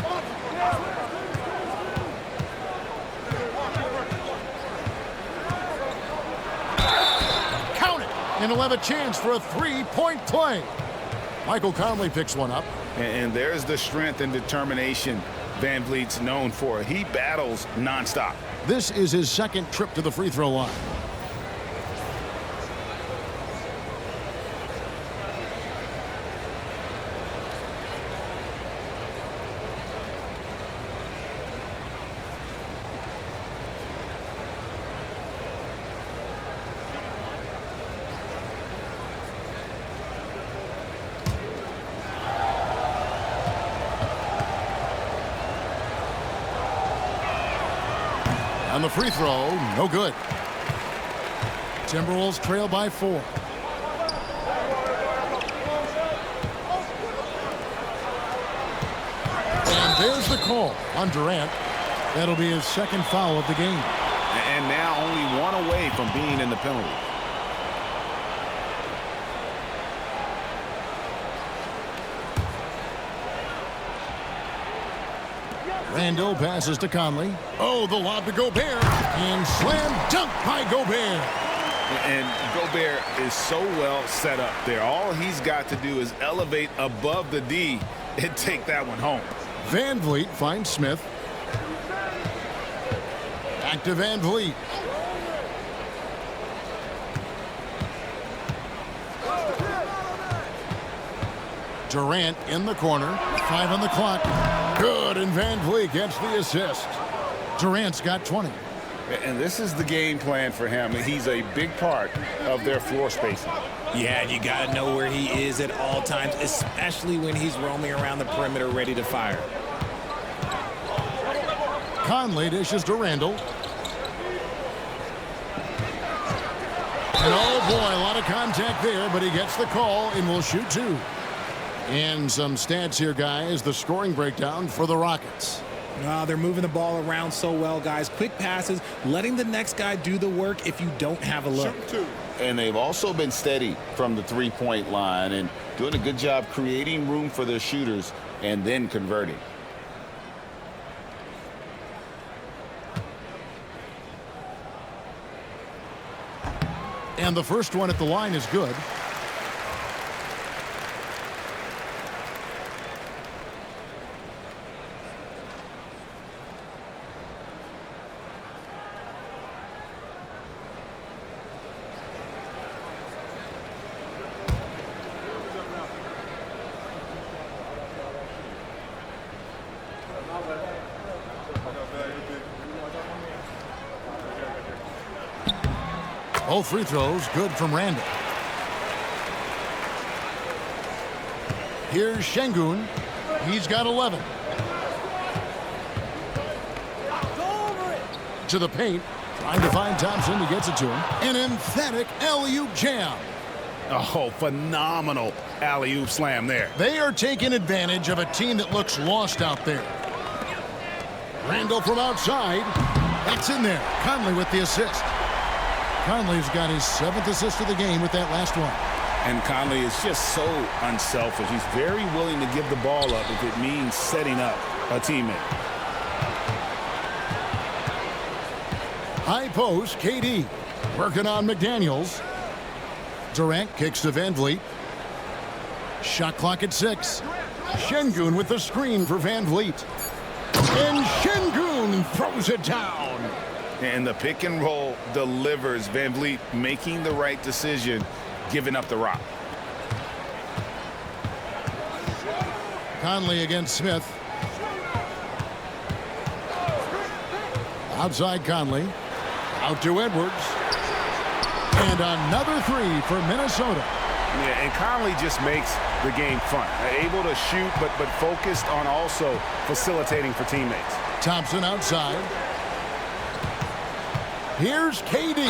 Count it! And he'll have a chance for a 3-point play. Michael Conley picks one up. And there's the strength and determination Van Vliet's known for. He battles nonstop. This is his second trip to the free throw line. On the free throw, no good. Timberwolves trail by 4. And there's the call on Durant. That'll be his second foul of the game. And now only 1 away from being in the penalty. Randall passes to Conley. Oh, the lob to Gobert. And slam dunk by Gobert. And Gobert is so well set up there. All he's got to do is elevate above the D and take that one home. Van Vliet finds Smith. Back to Van Vliet. Durant in the corner. 5 on the clock. Good, and Van Vliet gets the assist. Durant's got 20. And this is the game plan for him. He's a big part of their floor spacing. Yeah, you got to know where he is at all times, especially when he's roaming around the perimeter ready to fire. Conley dishes to Randall. And oh boy, a lot of contact there, but he gets the call and will shoot 2. And some stats here, guys. The scoring breakdown for the Rockets. They're moving the ball around so well, guys. Quick passes, letting the next guy do the work if you don't have a look. And they've also been steady from the three-point line and doing a good job creating room for their shooters and then converting. And the first one at the line is good. Both free throws good from Randall. Here's Şengün. He's got 11. To the paint. Trying to find Thompson. He gets it to him. An emphatic alley-oop jam. Oh, phenomenal alley-oop slam there. They are taking advantage of a team that looks lost out there. Randall from outside. That's in there. Conley with the assist. Conley's got his 7th assist of the game with that last one. And Conley is just so unselfish. He's very willing to give the ball up if it means setting up a teammate. High post, KD. Working on McDaniels. Durant kicks to Van Vliet. Shot clock at 6. Şengün with the screen for Van Vliet. And Şengün throws it down. And the pick and roll delivers. Van Vliet making the right decision, giving up the rock. Conley against Smith. Outside Conley. Out to Edwards. And another 3 for Minnesota. Yeah, and Conley just makes the game fun. Able to shoot, but focused on also facilitating for teammates. Thompson outside. Here's KD.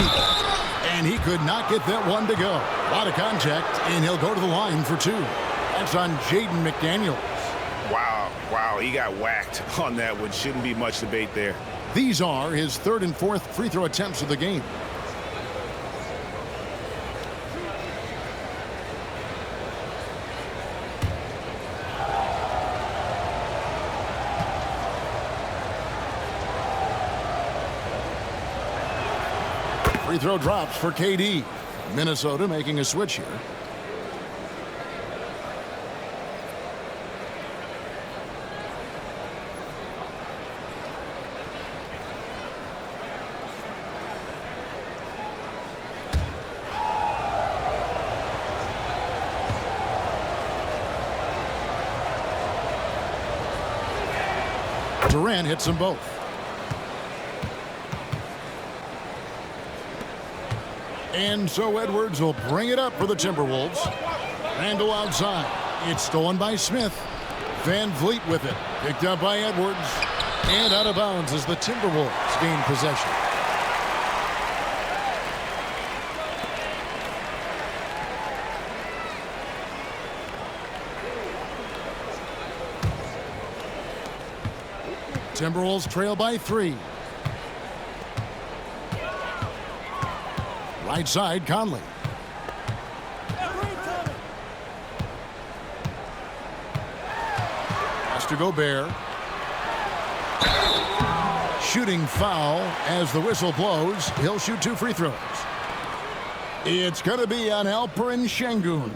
And he could not get that one to go. A lot of contact, and he'll go to the line for 2. That's on Jaden McDaniels. Wow, Wow, he got whacked on that one. Shouldn't be much debate there. These are his third and fourth free throw attempts of the game. Free throw drops for KD. Minnesota making a switch here. Durant hits them both. And so Edwards will bring it up for the Timberwolves. Randall outside. It's stolen by Smith. Van Vliet with it. Picked up by Edwards. And out of bounds as the Timberwolves gain possession. Timberwolves trail by 3. Right side, Conley. Pass to Gobert. Shooting foul as the whistle blows. He'll shoot 2 free throws. It's going to be on Alperen Şengün.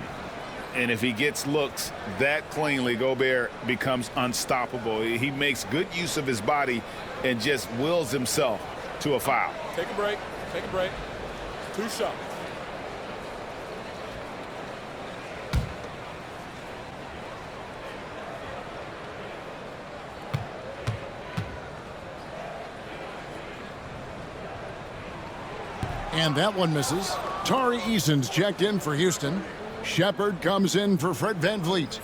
And if he gets looks that cleanly, Gobert becomes unstoppable. He makes good use of his body and just wills himself to a foul. Take a break. Take a break. 2 shots. And that one misses. Tari Eason's checked in for Houston. Shepard comes in for Fred Van Vliet.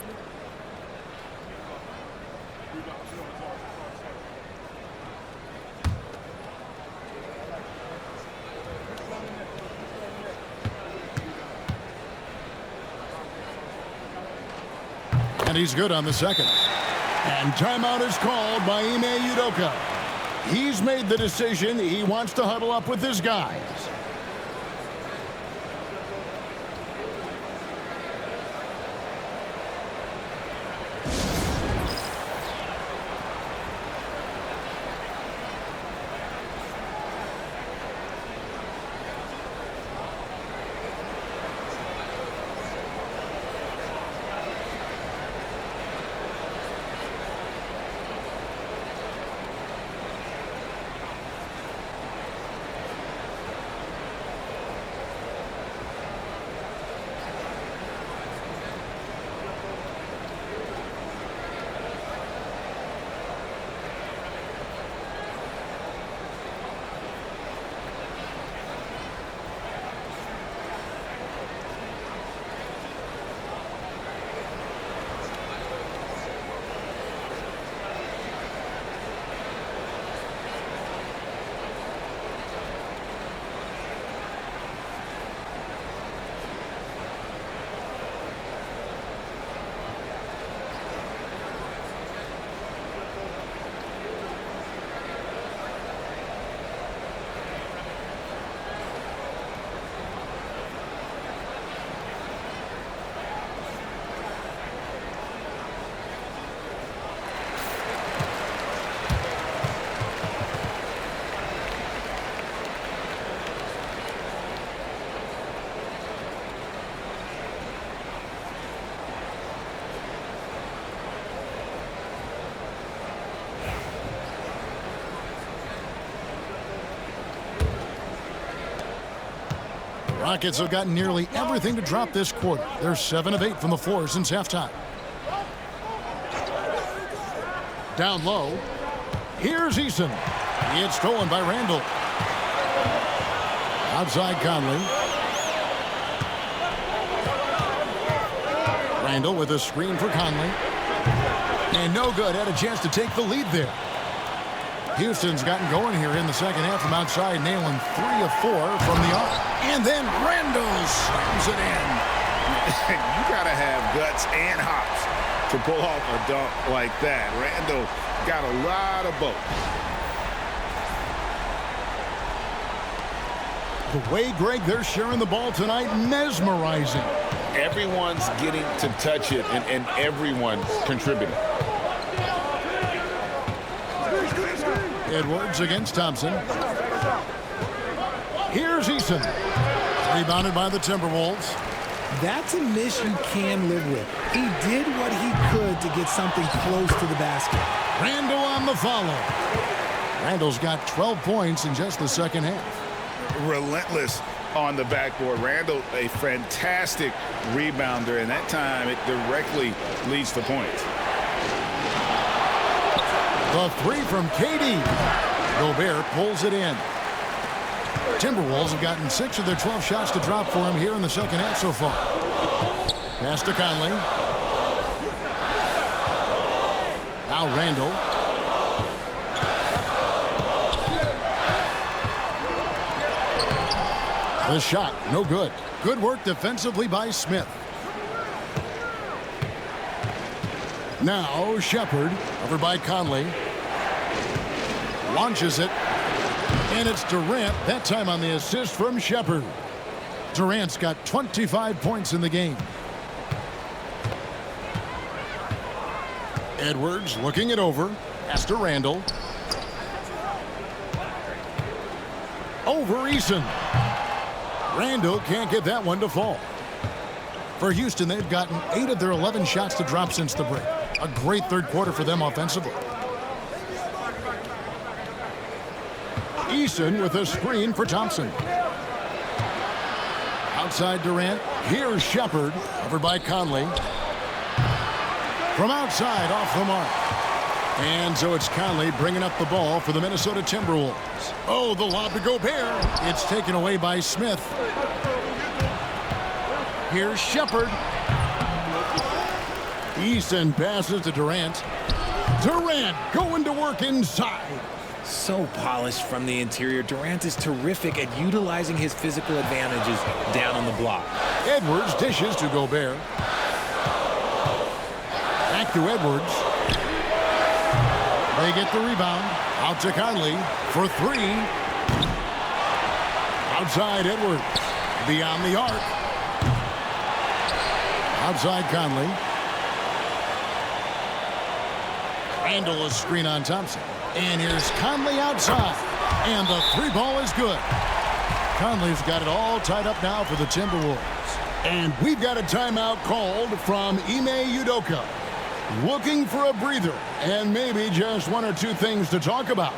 And he's good on the second. And timeout is called by Ime Udoka. He's made the decision. He wants to huddle up with his guys. Rockets have gotten nearly everything to drop this quarter. They're 7 of 8 from the floor since halftime. Down low. Here's Eason. It's stolen by Randall. Outside Conley. Randall with a screen for Conley. And no good. Had a chance to take the lead there. Houston's gotten going here in the second half from outside, nailing 3 of 4 from the arc. And then Randall slams it in. You got to have guts and hops to pull off a dunk like that. Randall got a lot of both. The way, Greg, they're sharing the ball tonight, mesmerizing. Everyone's getting to touch it, and everyone's contributing. Edwards against Thompson. Here's Eason. Rebounded by the Timberwolves. That's a miss you can live with. He did what he could to get something close to the basket. Randall on the follow. Randall's got 12 points in just the second half. Relentless on the backboard. Randall, a fantastic rebounder, and that time it directly leads to points. The three from KD. Gobert pulls it in. Timberwolves have gotten 6 of their 12 shots to drop for him here in the second half so far. Pass to Conley. Now Randall. The shot, no good. Good work defensively by Smith. Now Shepherd, over by Conley. Launches it. And it's Durant, that time on the assist from Shepherd. Durant's got 25 points in the game. Edwards looking it over. Pass to Randall. Over Eason. Randall can't get that one to fall. For Houston, they've gotten 8 of their 11 shots to drop since the break. A great third quarter for them offensively. Eason with a screen for Thompson. Outside Durant. Here's Shepherd, over by Conley. From outside, off the mark. And so it's Conley bringing up the ball for the Minnesota Timberwolves. Oh, the lob to Gobert. It's taken away by Smith. Here's Shepherd. Eason passes to Durant. Durant going to work inside. So polished from the interior. Durant is terrific at utilizing his physical advantages down on the block. Edwards dishes to Gobert. Back to Edwards. They get the rebound. Out to Conley for 3. Outside Edwards. Beyond the arc. Outside Conley. Randall a screen on Thompson. And here's Conley outside. And the 3 ball is good. Conley's got it all tied up now for the Timberwolves. And we've got a timeout called from Ime Udoka. Looking for a breather and maybe just 1 or 2 things to talk about.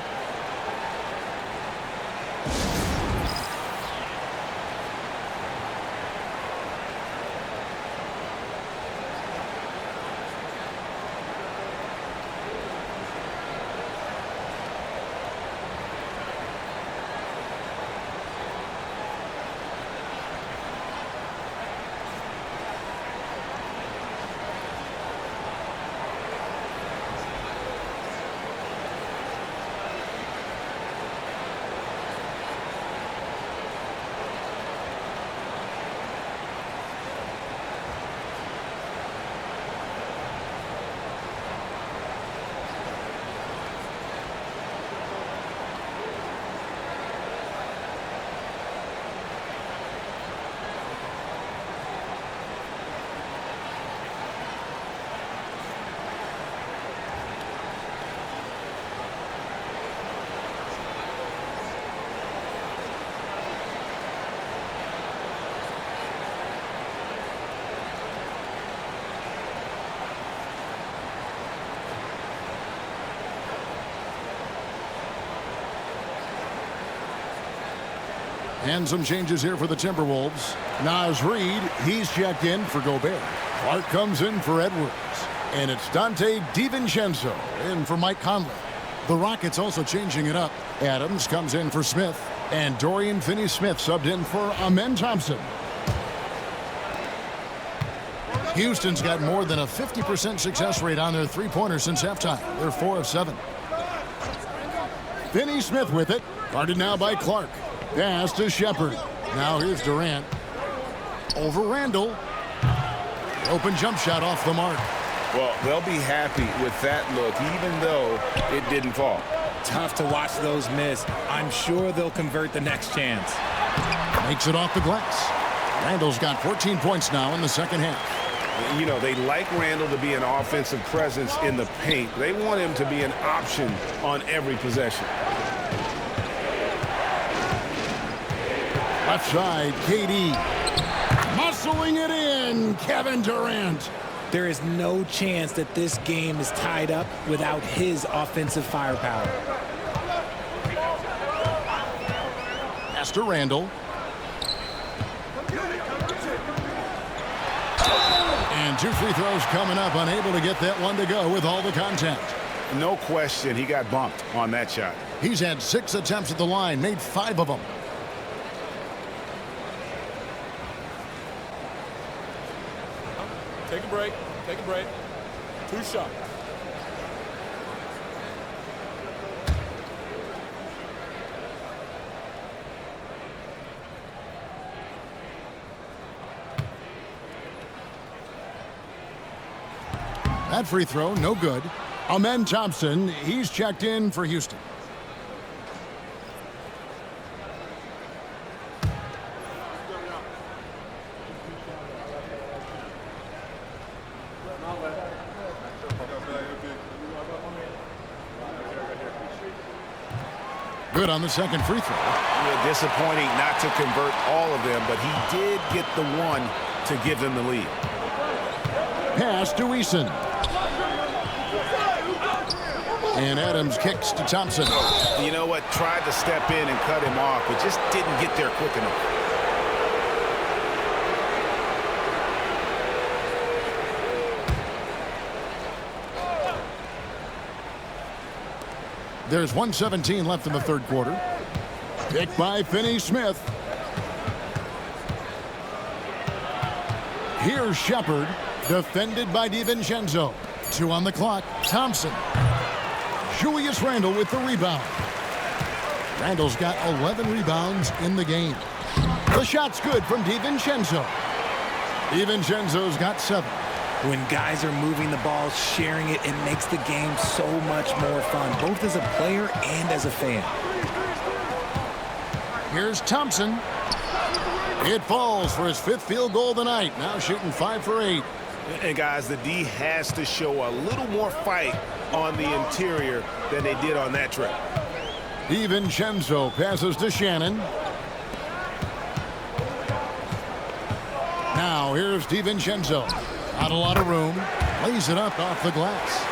And some changes here for the Timberwolves. Naz Reid, he's checked in for Gobert. Clark comes in for Edwards. And it's Dante DiVincenzo in for Mike Conley. The Rockets also changing it up. Adams comes in for Smith. And Dorian Finney-Smith subbed in for Amen Thompson. Houston's got more than a 50% success rate on their three-pointers since halftime. They're 4 of 7. Finney-Smith with it. Guarded now by Clark. Pass to Shepherd. Now here's Durant. Over Randall. Open jump shot off the mark. Well, they'll be happy with that look, even though it didn't fall. Tough to watch those miss. I'm sure they'll convert the next chance. Makes it off the glass. Randall's got 14 points now in the second half. You know, they like Randall to be an offensive presence in the paint. They want him to be an option on every possession. Left side, KD. Muscling it in, Kevin Durant. There is no chance that this game is tied up without his offensive firepower. Pass to Randall. And 2 free throws coming up, unable to get that one to go with all the contact. No question, he got bumped on that shot. He's had 6 attempts at the line, made 5 of them. Take a break. Take a break. 2 shots. That free throw, no good. Amen Thompson, he's checked in for Houston. Good on the second free throw. Yeah, disappointing not to convert all of them, but he did get the one to give them the lead. Pass to Eason. And Adams kicks to Thompson. You know what? Tried to step in and cut him off, but just didn't get there quick enough. There's 1:17 left in the third quarter. Picked by Finney-Smith. Here's Shepard, defended by DiVincenzo. 2 on the clock. Thompson. Julius Randle with the rebound. Randle's got 11 rebounds in the game. The shot's good from DiVincenzo. DiVincenzo's got 7. When guys are moving the ball, sharing it, it makes the game so much more fun, both as a player and as a fan. Here's Thompson. It falls for his 5th field goal of the night. Now shooting 5 for 8. And guys, the D has to show a little more fight on the interior than they did on that trip. DiVincenzo passes to Shannon. Now here's DiVincenzo. Not a lot of room. Lays it up off the glass.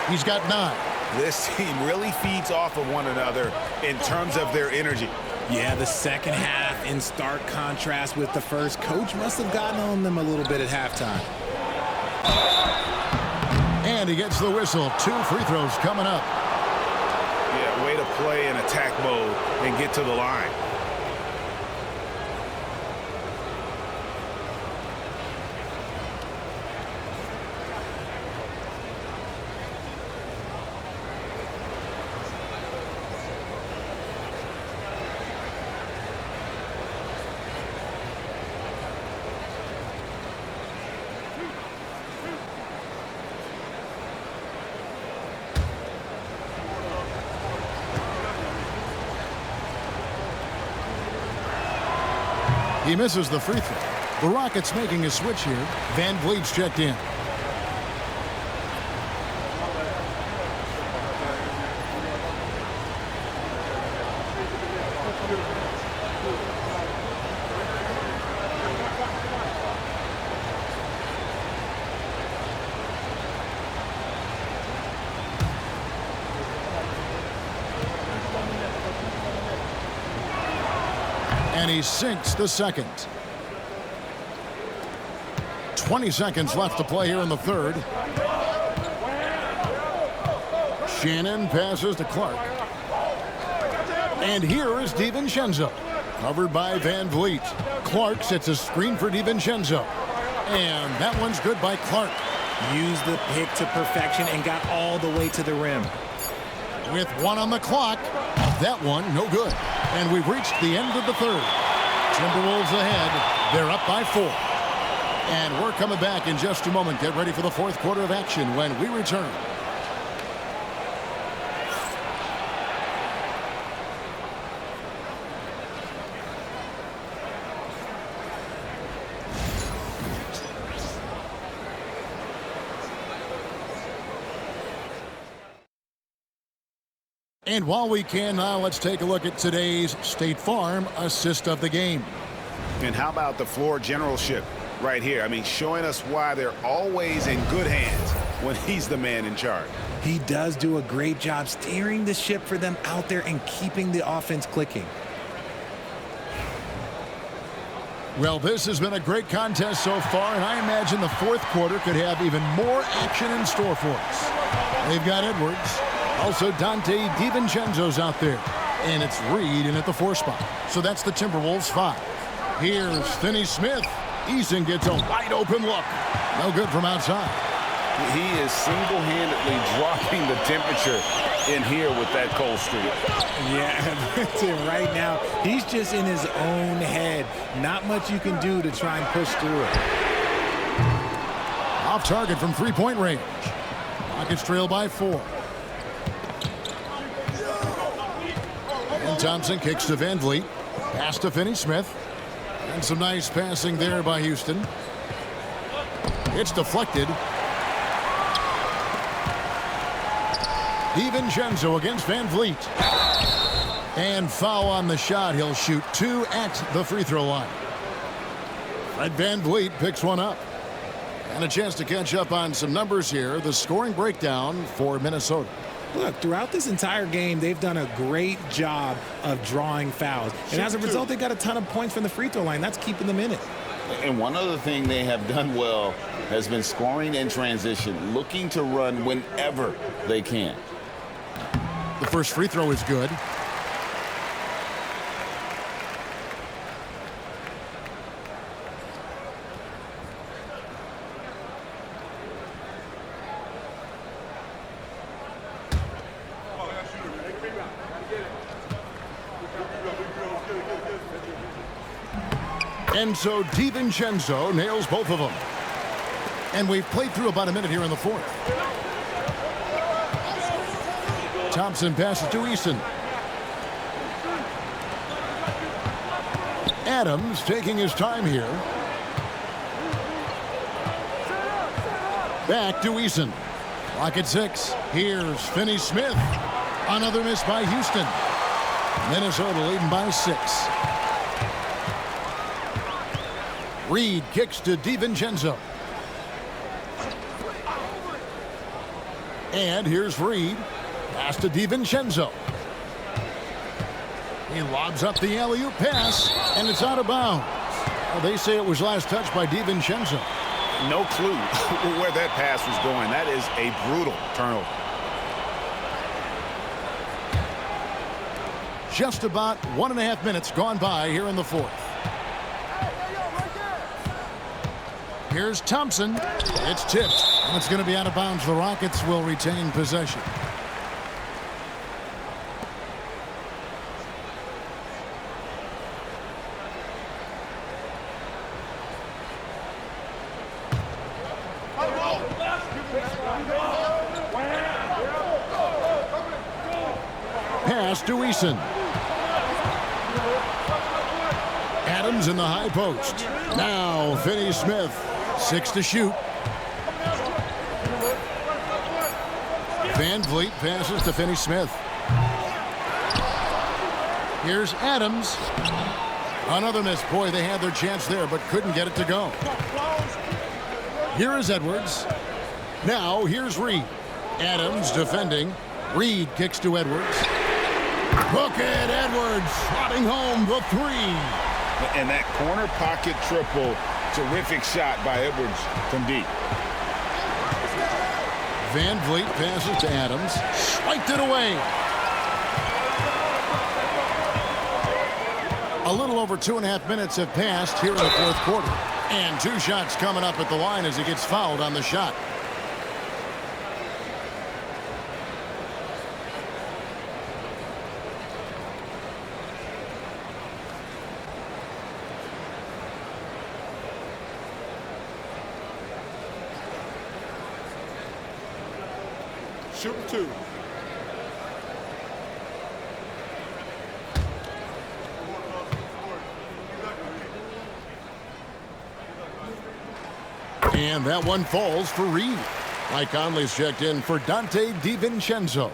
He's got 9. This team really feeds off of one another in terms of their energy. Yeah, the second half in stark contrast with the first. Coach must have gotten on them a little bit at halftime. And he gets the whistle. 2 free throws coming up. Yeah, way to play in attack mode and get to the line. He misses the free throw. The Rockets making a switch here. Van Vliet's checked in. And he sinks the second. 20 seconds left to play here in the third. Shannon passes to Clark. And here is DiVincenzo. Covered by Van Vliet. Clark sets a screen for DiVincenzo. And that one's good by Clark. Used the pick to perfection and got all the way to the rim. With 1 on the clock. That one, no good. And we've reached the end of the third. Timberwolves ahead. They're up by 4. And we're coming back in just a moment. Get ready for the fourth quarter of action when we return. And while we can now, let's take a look at today's State Farm assist of the game. And how about the floor generalship right here? I mean, showing us why they're always in good hands when he's the man in charge. He does do a great job steering the ship for them out there and keeping the offense clicking. Well, this has been a great contest so far, and I imagine the fourth quarter could have even more action in store for us. They've got Edwards. Also, Dante DiVincenzo's out there. And it's Reed in at the 4 spot. So that's the Timberwolves 5. Here's Finney Smith. Eason gets a wide open look. No good from outside. He is single-handedly dropping the temperature in here with that cold streak. Yeah, that's it right now. He's just in his own head. Not much you can do to try and push through it. Off target from three-point range. Rockets trail by 4. And Thompson kicks to Van Vliet. Pass to Finney Smith. And some nice passing there by Houston. It's deflected. DiVincenzo against Van Vliet. And foul on the shot. He'll shoot 2 at the free throw line. Fred Van Vliet picks one up. And a chance to catch up on some numbers here. The scoring breakdown for Minnesota. Look, throughout this entire game, they've done a great job of drawing fouls. And as a result, they got a ton of points from the free throw line. That's keeping them in it. And one other thing they have done well has been scoring in transition, looking to run whenever they can. The first free throw is good. And so DiVincenzo nails both of them. And we've played through about a minute here in the fourth. Thompson passes to Eason. Adams taking his time here. Back to Eason. Clock at 6. Here's Finney Smith. Another miss by Houston. Minnesota leading by 6. Reed kicks to DiVincenzo. And here's Reed. Pass to DiVincenzo. He lobs up the alley-oop pass, and it's out of bounds. Well, they say it was last touched by DiVincenzo. No clue where that pass was going. That is a brutal turnover. Just about 1.5 minutes gone by here in the fourth. Here's Thompson. It's tipped. And it's going to be out of bounds. The Rockets will retain possession. Pass to Eason. Adams in the high post. Now Finney Smith. 6 to shoot. Van Vliet passes to Finney Smith. Here's Adams. Another miss. Boy, they had their chance there, but couldn't get it to go. Here is Edwards. Now here's Reed. Adams defending. Reed kicks to Edwards. Look at Edwards slotting home the 3. And that corner pocket triple. Terrific shot by Edwards from deep. Van Vliet passes to Adams. Swiped it away. A little over 2.5 minutes have passed here in the fourth quarter. And 2 shots coming up at the line as he gets fouled on the shot. Shooting 2. And that one falls for Reed. Mike Conley's checked in for Dante DiVincenzo.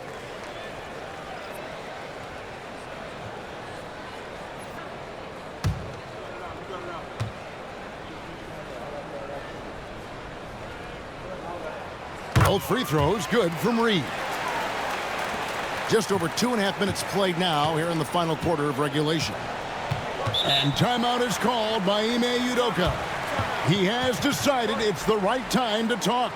Both free throws good from Reed. Just over 2.5 minutes played now here in the final quarter of regulation. And timeout is called by Ime Udoka. He has decided it's the right time to talk.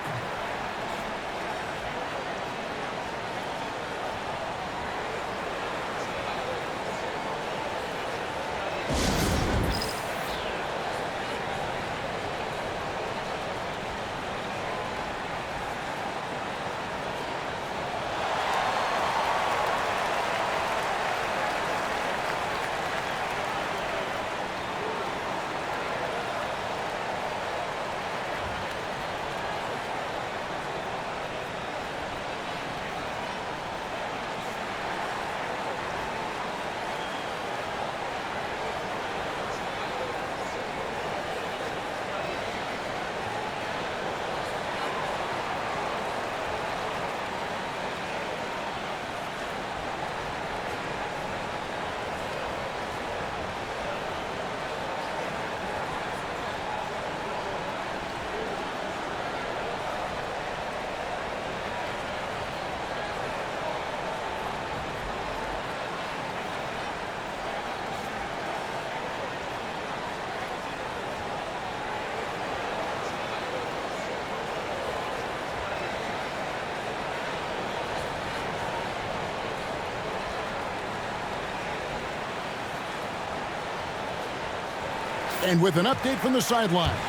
And with an update from the sidelines,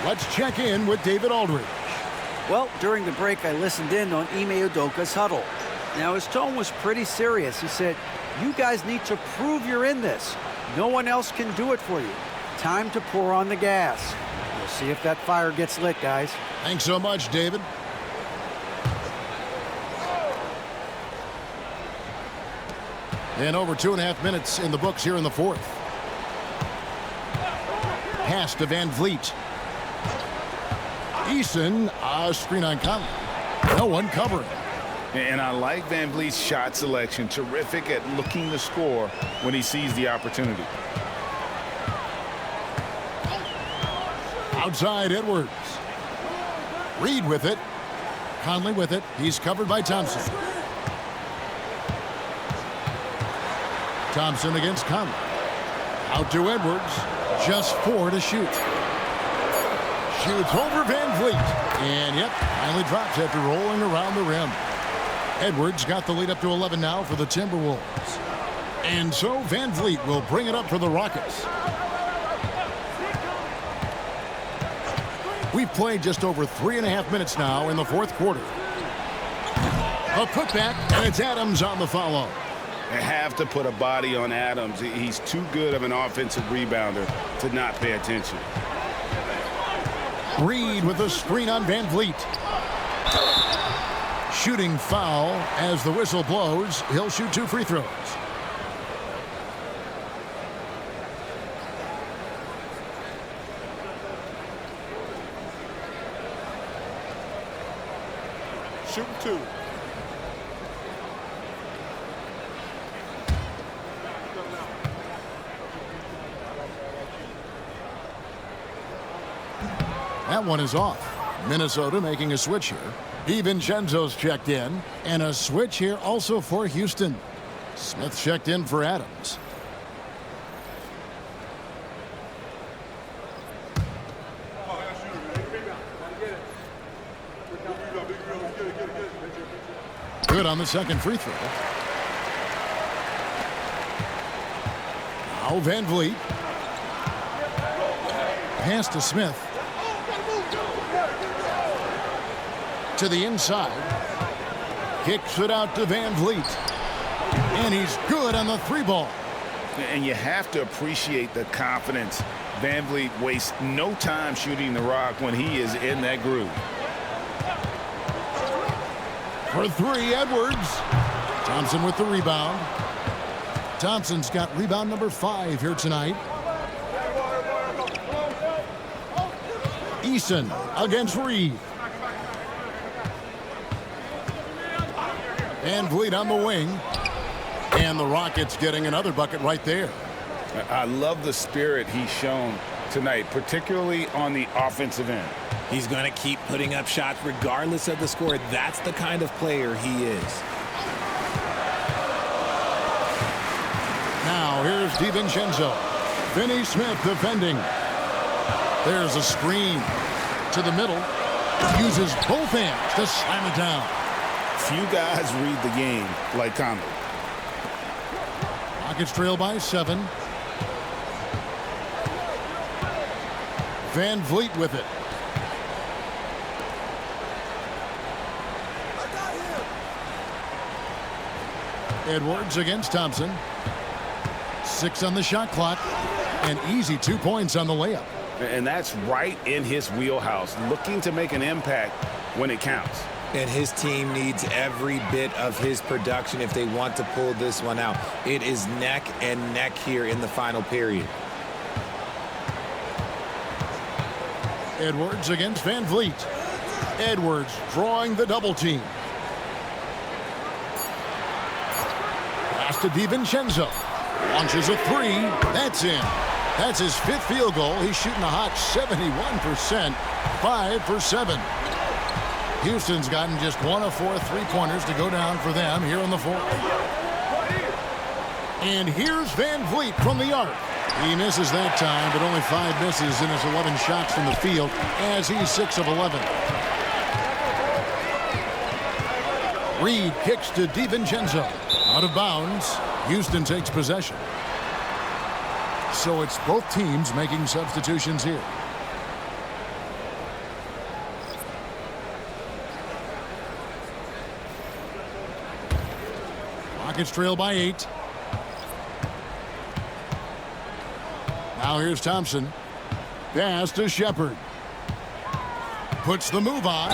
let's check in with David Aldridge. Well, during the break, I listened in on Ime Udoka's huddle. Now, his tone was pretty serious. He said, "You guys need to prove you're in this. No one else can do it for you. Time to pour on the gas." We'll see if that fire gets lit, guys. Thanks so much, David. And over 2.5 minutes in the books here in the fourth. Pass to Van Vliet. Eason, a screen on Conley. No one covering. And I like Van Vliet's shot selection. Terrific at looking to score when he sees the opportunity. Outside Edwards. Reed with it. Conley with it. He's covered by Thompson. Thompson against Conley. Out to Edwards. Just 4 to shoot. Shoots over Van Vliet. And, yep, finally drops after rolling around the rim. Edwards got the lead up to 11 now for the Timberwolves. And so Van Vliet will bring it up for the Rockets. We've played just over 3.5 minutes now in the fourth quarter. A putback, and it's Adams on the follow. They have to put a body on Adams. He's too good of an offensive rebounder to not pay attention. Reed with a screen on Van Vliet. Shooting foul as the whistle blows. He'll shoot 2 free throws. Shooting 2. That one is off. Minnesota making a switch here. DiVincenzo's checked in. And a switch here also for Houston. Smith checked in for Adams. Good on the second free throw. Now Van Vliet. Pass to Smith. To the inside. Kicks it out to Van Vliet. And he's good on the 3-ball. And you have to appreciate the confidence. Van Vliet wastes no time shooting the rock when he is in that groove. For three, Edwards. Thompson with the rebound. Thompson's got rebound number 5 here tonight. Eason against Reed. Van Vliet on the wing. And the Rockets getting another bucket right there. I love the spirit he's shown tonight, particularly on the offensive end. He's going to keep putting up shots regardless of the score. That's the kind of player he is. Now here's DiVincenzo. Finney Smith defending. There's a screen to the middle. Uses both hands to slam it down. Few guys read the game like Conley. Rockets trail by 7. Van Vliet with it. Edwards against Thompson. 6 on the shot clock. And easy 2 points on the layup. And that's right in his wheelhouse, looking to make an impact when it counts. And his team needs every bit of his production if they want to pull this one out. It is neck and neck here in the final period. Edwards against Van Vliet. Edwards drawing the double team. Pass to DiVincenzo. Launches a 3. That's in. That's his 5th field goal. He's shooting a hot 71%. 5 for 7. Houston's gotten just 1 of 4 3-pointers to go down for them here in the 4th. And here's Van Vliet from the arc. He misses that time, but only 5 misses in his 11 shots from the field as he's 6 of 11. Reed kicks to DiVincenzo. Out of bounds. Houston takes possession. So it's both teams making substitutions here. Rockets trail by 8. Now here's Thompson. Pass to Shepard. Puts the move on.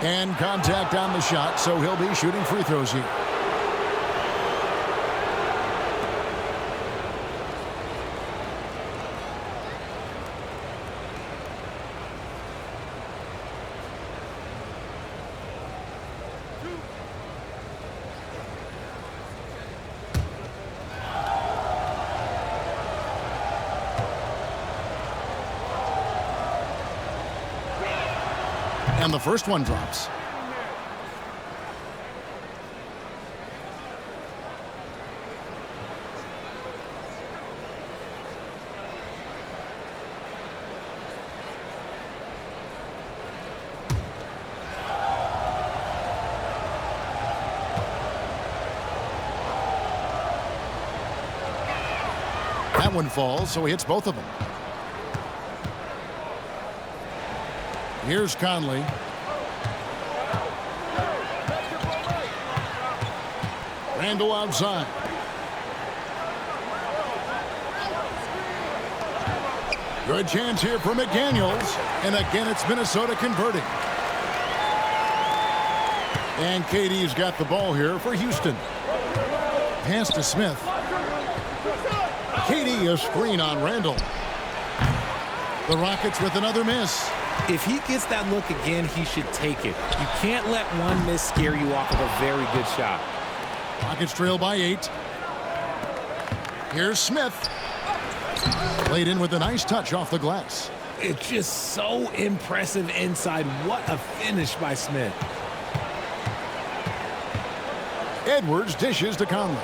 And contact on the shot, so he'll be shooting free throws here. And the first one drops. That one falls, so he hits both of them. Here's Conley. Randall outside. Good chance here for McDaniels. And again, it's Minnesota converting. And KD's got the ball here for Houston. Pass to Smith. KD a screen on Randall. The Rockets with another miss. If he gets that look again, he should take it. You can't let one miss scare you off of a very good shot. Rockets trail by 8. Here's Smith. Played in with a nice touch off the glass. It's just so impressive inside. What a finish by Smith. Edwards dishes to Conley.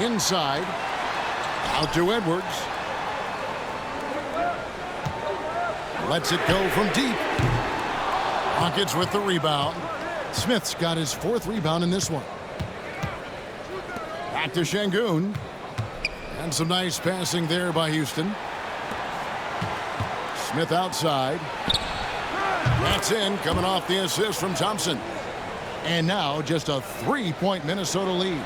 Inside. Out to Edwards. Lets it go from deep. Rockets with the rebound. Smith's got his 4th rebound in this one. Back to Şengün. And some nice passing there by Houston. Smith outside. That's in, coming off the assist from Thompson. And now just a 3-point Minnesota lead.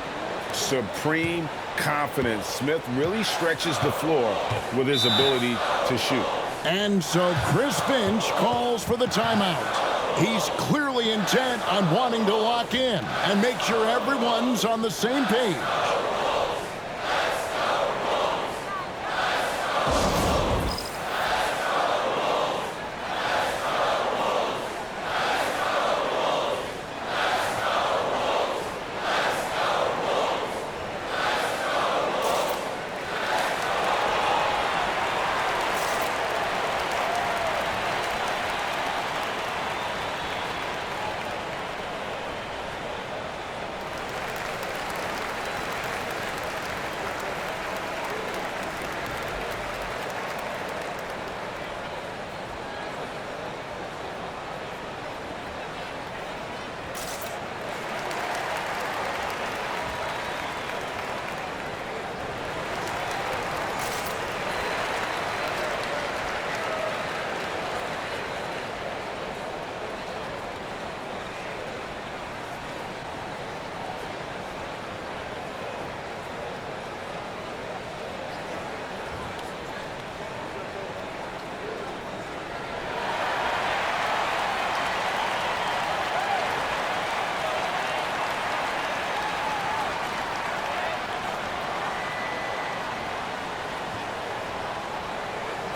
Supreme confidence. Smith really stretches the floor with his ability to shoot. And so Chris Finch calls for the timeout. He's clearly intent on wanting to lock in and make sure everyone's on the same page.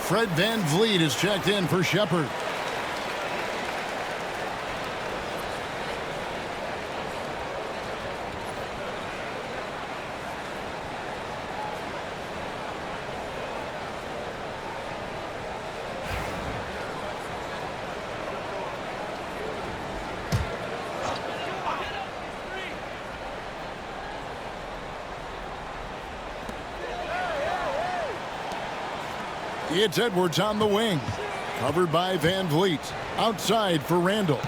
Fred VanVleet is checked in for Shepherd. It's Edwards on the wing. Covered by VanVleet. Outside for Randall.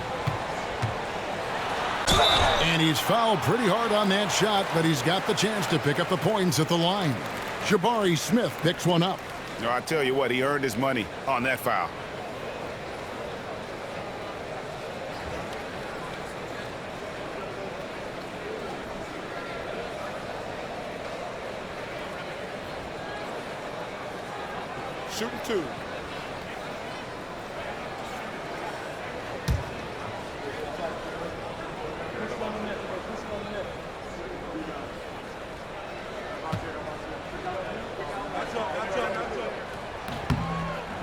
And he's fouled pretty hard on that shot, but he's got the chance to pick up the points at the line. Jabari Smith picks one up. No, I tell you what, he earned his money on that foul. Shooting two.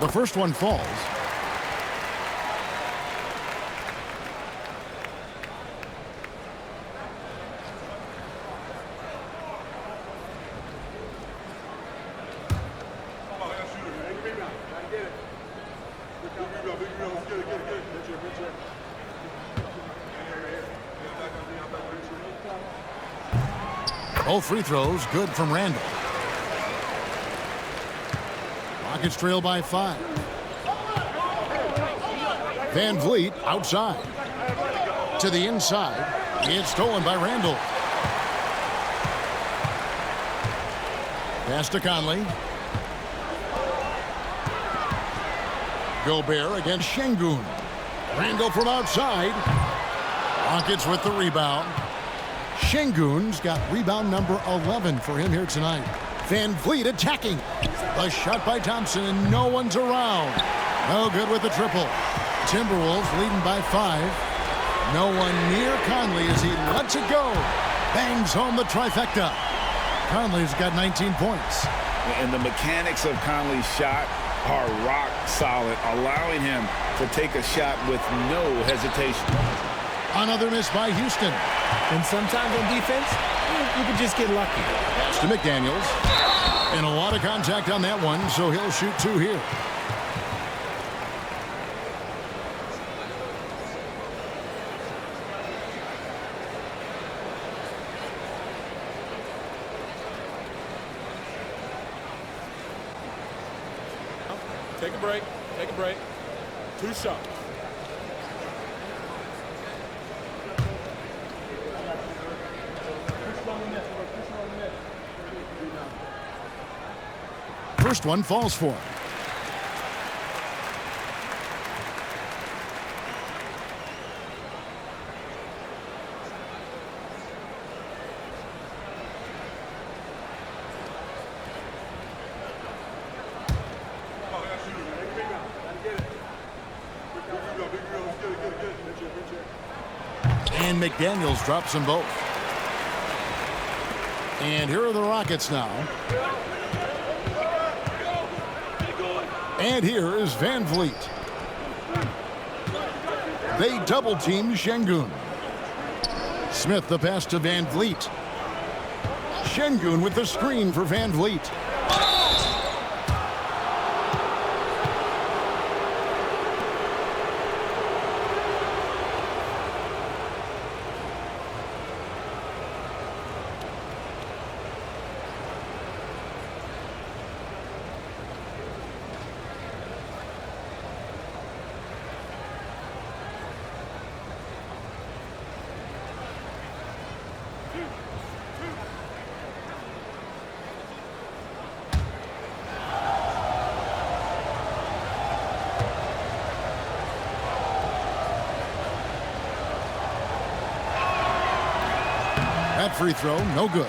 The first one falls. Both free throws good from Randall. Rockets trail by 5. VanVleet outside. To the inside. It's stolen by Randall. Pass to Conley. Gobert against Şengün. Randall from outside. Rockets with the rebound. Şengün's got rebound number 11 for him here tonight. VanVleet attacking. A shot by Thompson, and no one's around. No good with the triple. Timberwolves leading by 5. No one near Conley as he lets it go. Bangs home the trifecta. Conley's got 19 points. And the mechanics of Conley's shot are rock solid, allowing him to take a shot with no hesitation. Another miss by Houston. And sometimes on defense, you can just get lucky. Pass to McDaniels. And a lot of contact on that one, so he'll shoot 2 here. Take a break. Take a break. 2 shots. First one falls for him. And McDaniels drops them both. And here are the Rockets now. And here is Van Vliet. They double-team Şengün. Smith the pass to Van Vliet. Şengün with the screen for Van Vliet. That free throw, no good.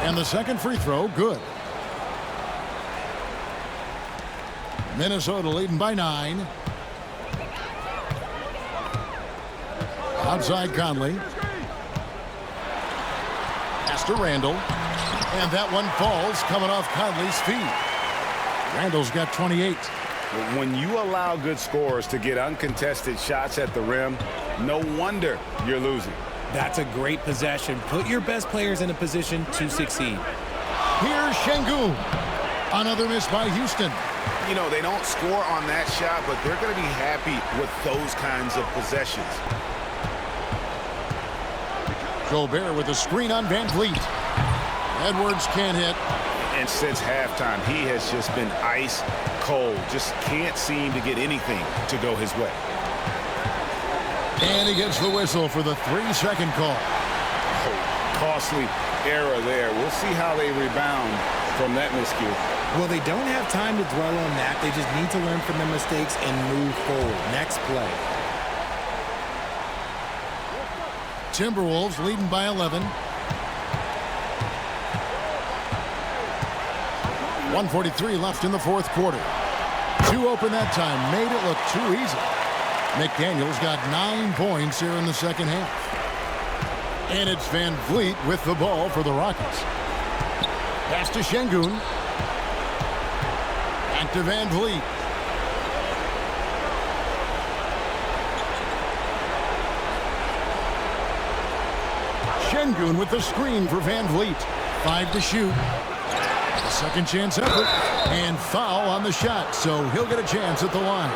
And the second free throw, good. Minnesota leading by 9. Outside Conley. Pass to Randall. And that one falls coming off Conley's feet. Randall's got 28. When you allow good scorers to get uncontested shots at the rim, no wonder you're losing. That's a great possession. Put your best players in a position to succeed. Here's Şengün. Another miss by Houston. You know, they don't score on that shot, but they're going to be happy with those kinds of possessions. Gobert with a screen on Van Vliet. Edwards can't hit. And since halftime, he has just been ice cold. Just can't seem to get anything to go his way. And he gets the whistle for the 3-second call. Oh, costly error there. We'll see how they rebound from that miscue. Well, they don't have time to dwell on that. They just need to learn from their mistakes and move forward. Next play. Timberwolves leading by 11. 1:43 left in the fourth quarter. 2 open that time. Made it look too easy. McDaniels got 9 points here in the second half. And it's Van Vliet with the ball for the Rockets. Pass to Şengün. Back to Van Vliet. Şengün with the screen for Van Vliet. 5 to shoot. A second chance effort. And foul on the shot, so he'll get a chance at the line.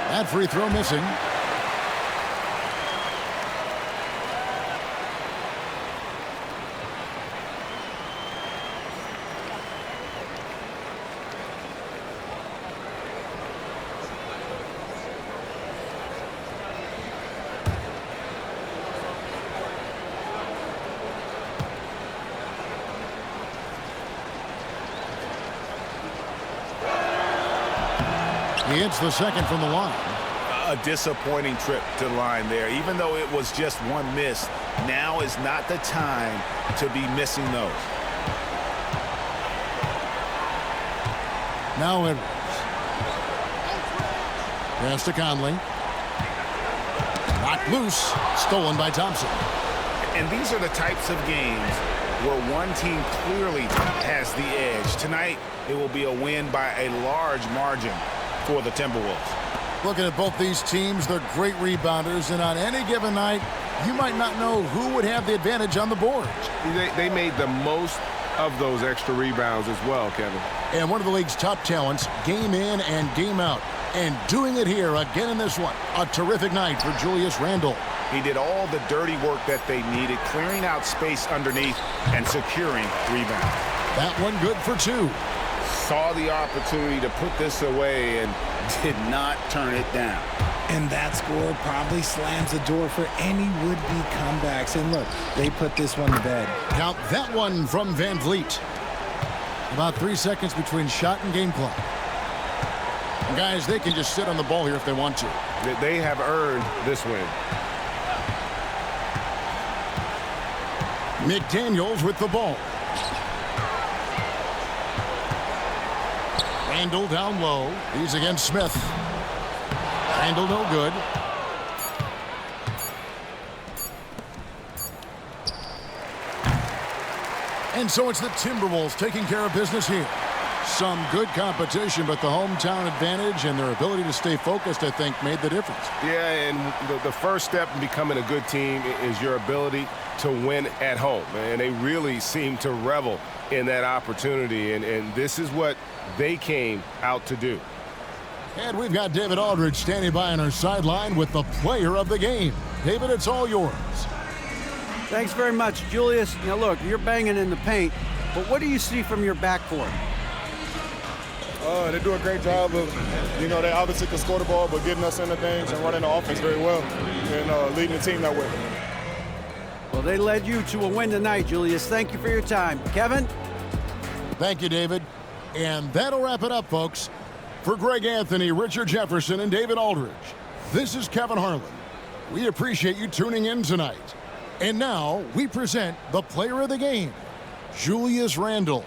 That free throw missing. He hits the second from the line. A disappointing trip to the line there. Even though it was just one miss, now is not the time to be missing those. Now Edwards. Pass to Conley. Knocked loose. Stolen by Thompson. And these are the types of games where one team clearly has the edge. Tonight, it will be a win by a large margin for the Timberwolves. Looking at both these teams, they're great rebounders, and on any given night, you might not know who would have the advantage on the boards. They made the most of those extra rebounds as well, Kevin. And one of the league's top talents, game in and game out. And doing it here again in this one. A terrific night for Julius Randle. He did all the dirty work that they needed, clearing out space underneath and securing rebounds. That one good for 2. Saw the opportunity to put this away and did not turn it down. And that score probably slams the door for any would-be comebacks. And look, they put this one to bed. Count that one from Van Vliet. About 3 seconds between shot and game clock. Guys, they can just sit on the ball here if they want to. They have earned this win. McDaniels with the ball. Randle down low. He's against Smith. Randle no good. And so it's the Timberwolves taking care of business here. Some good competition, but the hometown advantage and their ability to stay focused, I think, made the difference. Yeah, and the first step in becoming a good team is your ability to win at home. And they really seem to revel in that opportunity, and this is what they came out to do. And we've got David Aldridge standing by on our sideline with the player of the game. David, it's all yours. Thanks very much, Julius. Now, look, you're banging in the paint, but what do you see from your backcourt? They do a great job of, they obviously can score the ball, but getting us into things and running the offense very well and leading the team that way. Well, they led you to a win tonight, Julius. Thank you for your time. Kevin? Thank you, David. And that'll wrap it up, folks. For Greg Anthony, Richard Jefferson, and David Aldridge, this is Kevin Harlan. We appreciate you tuning in tonight. And now we present the player of the game, Julius Randle.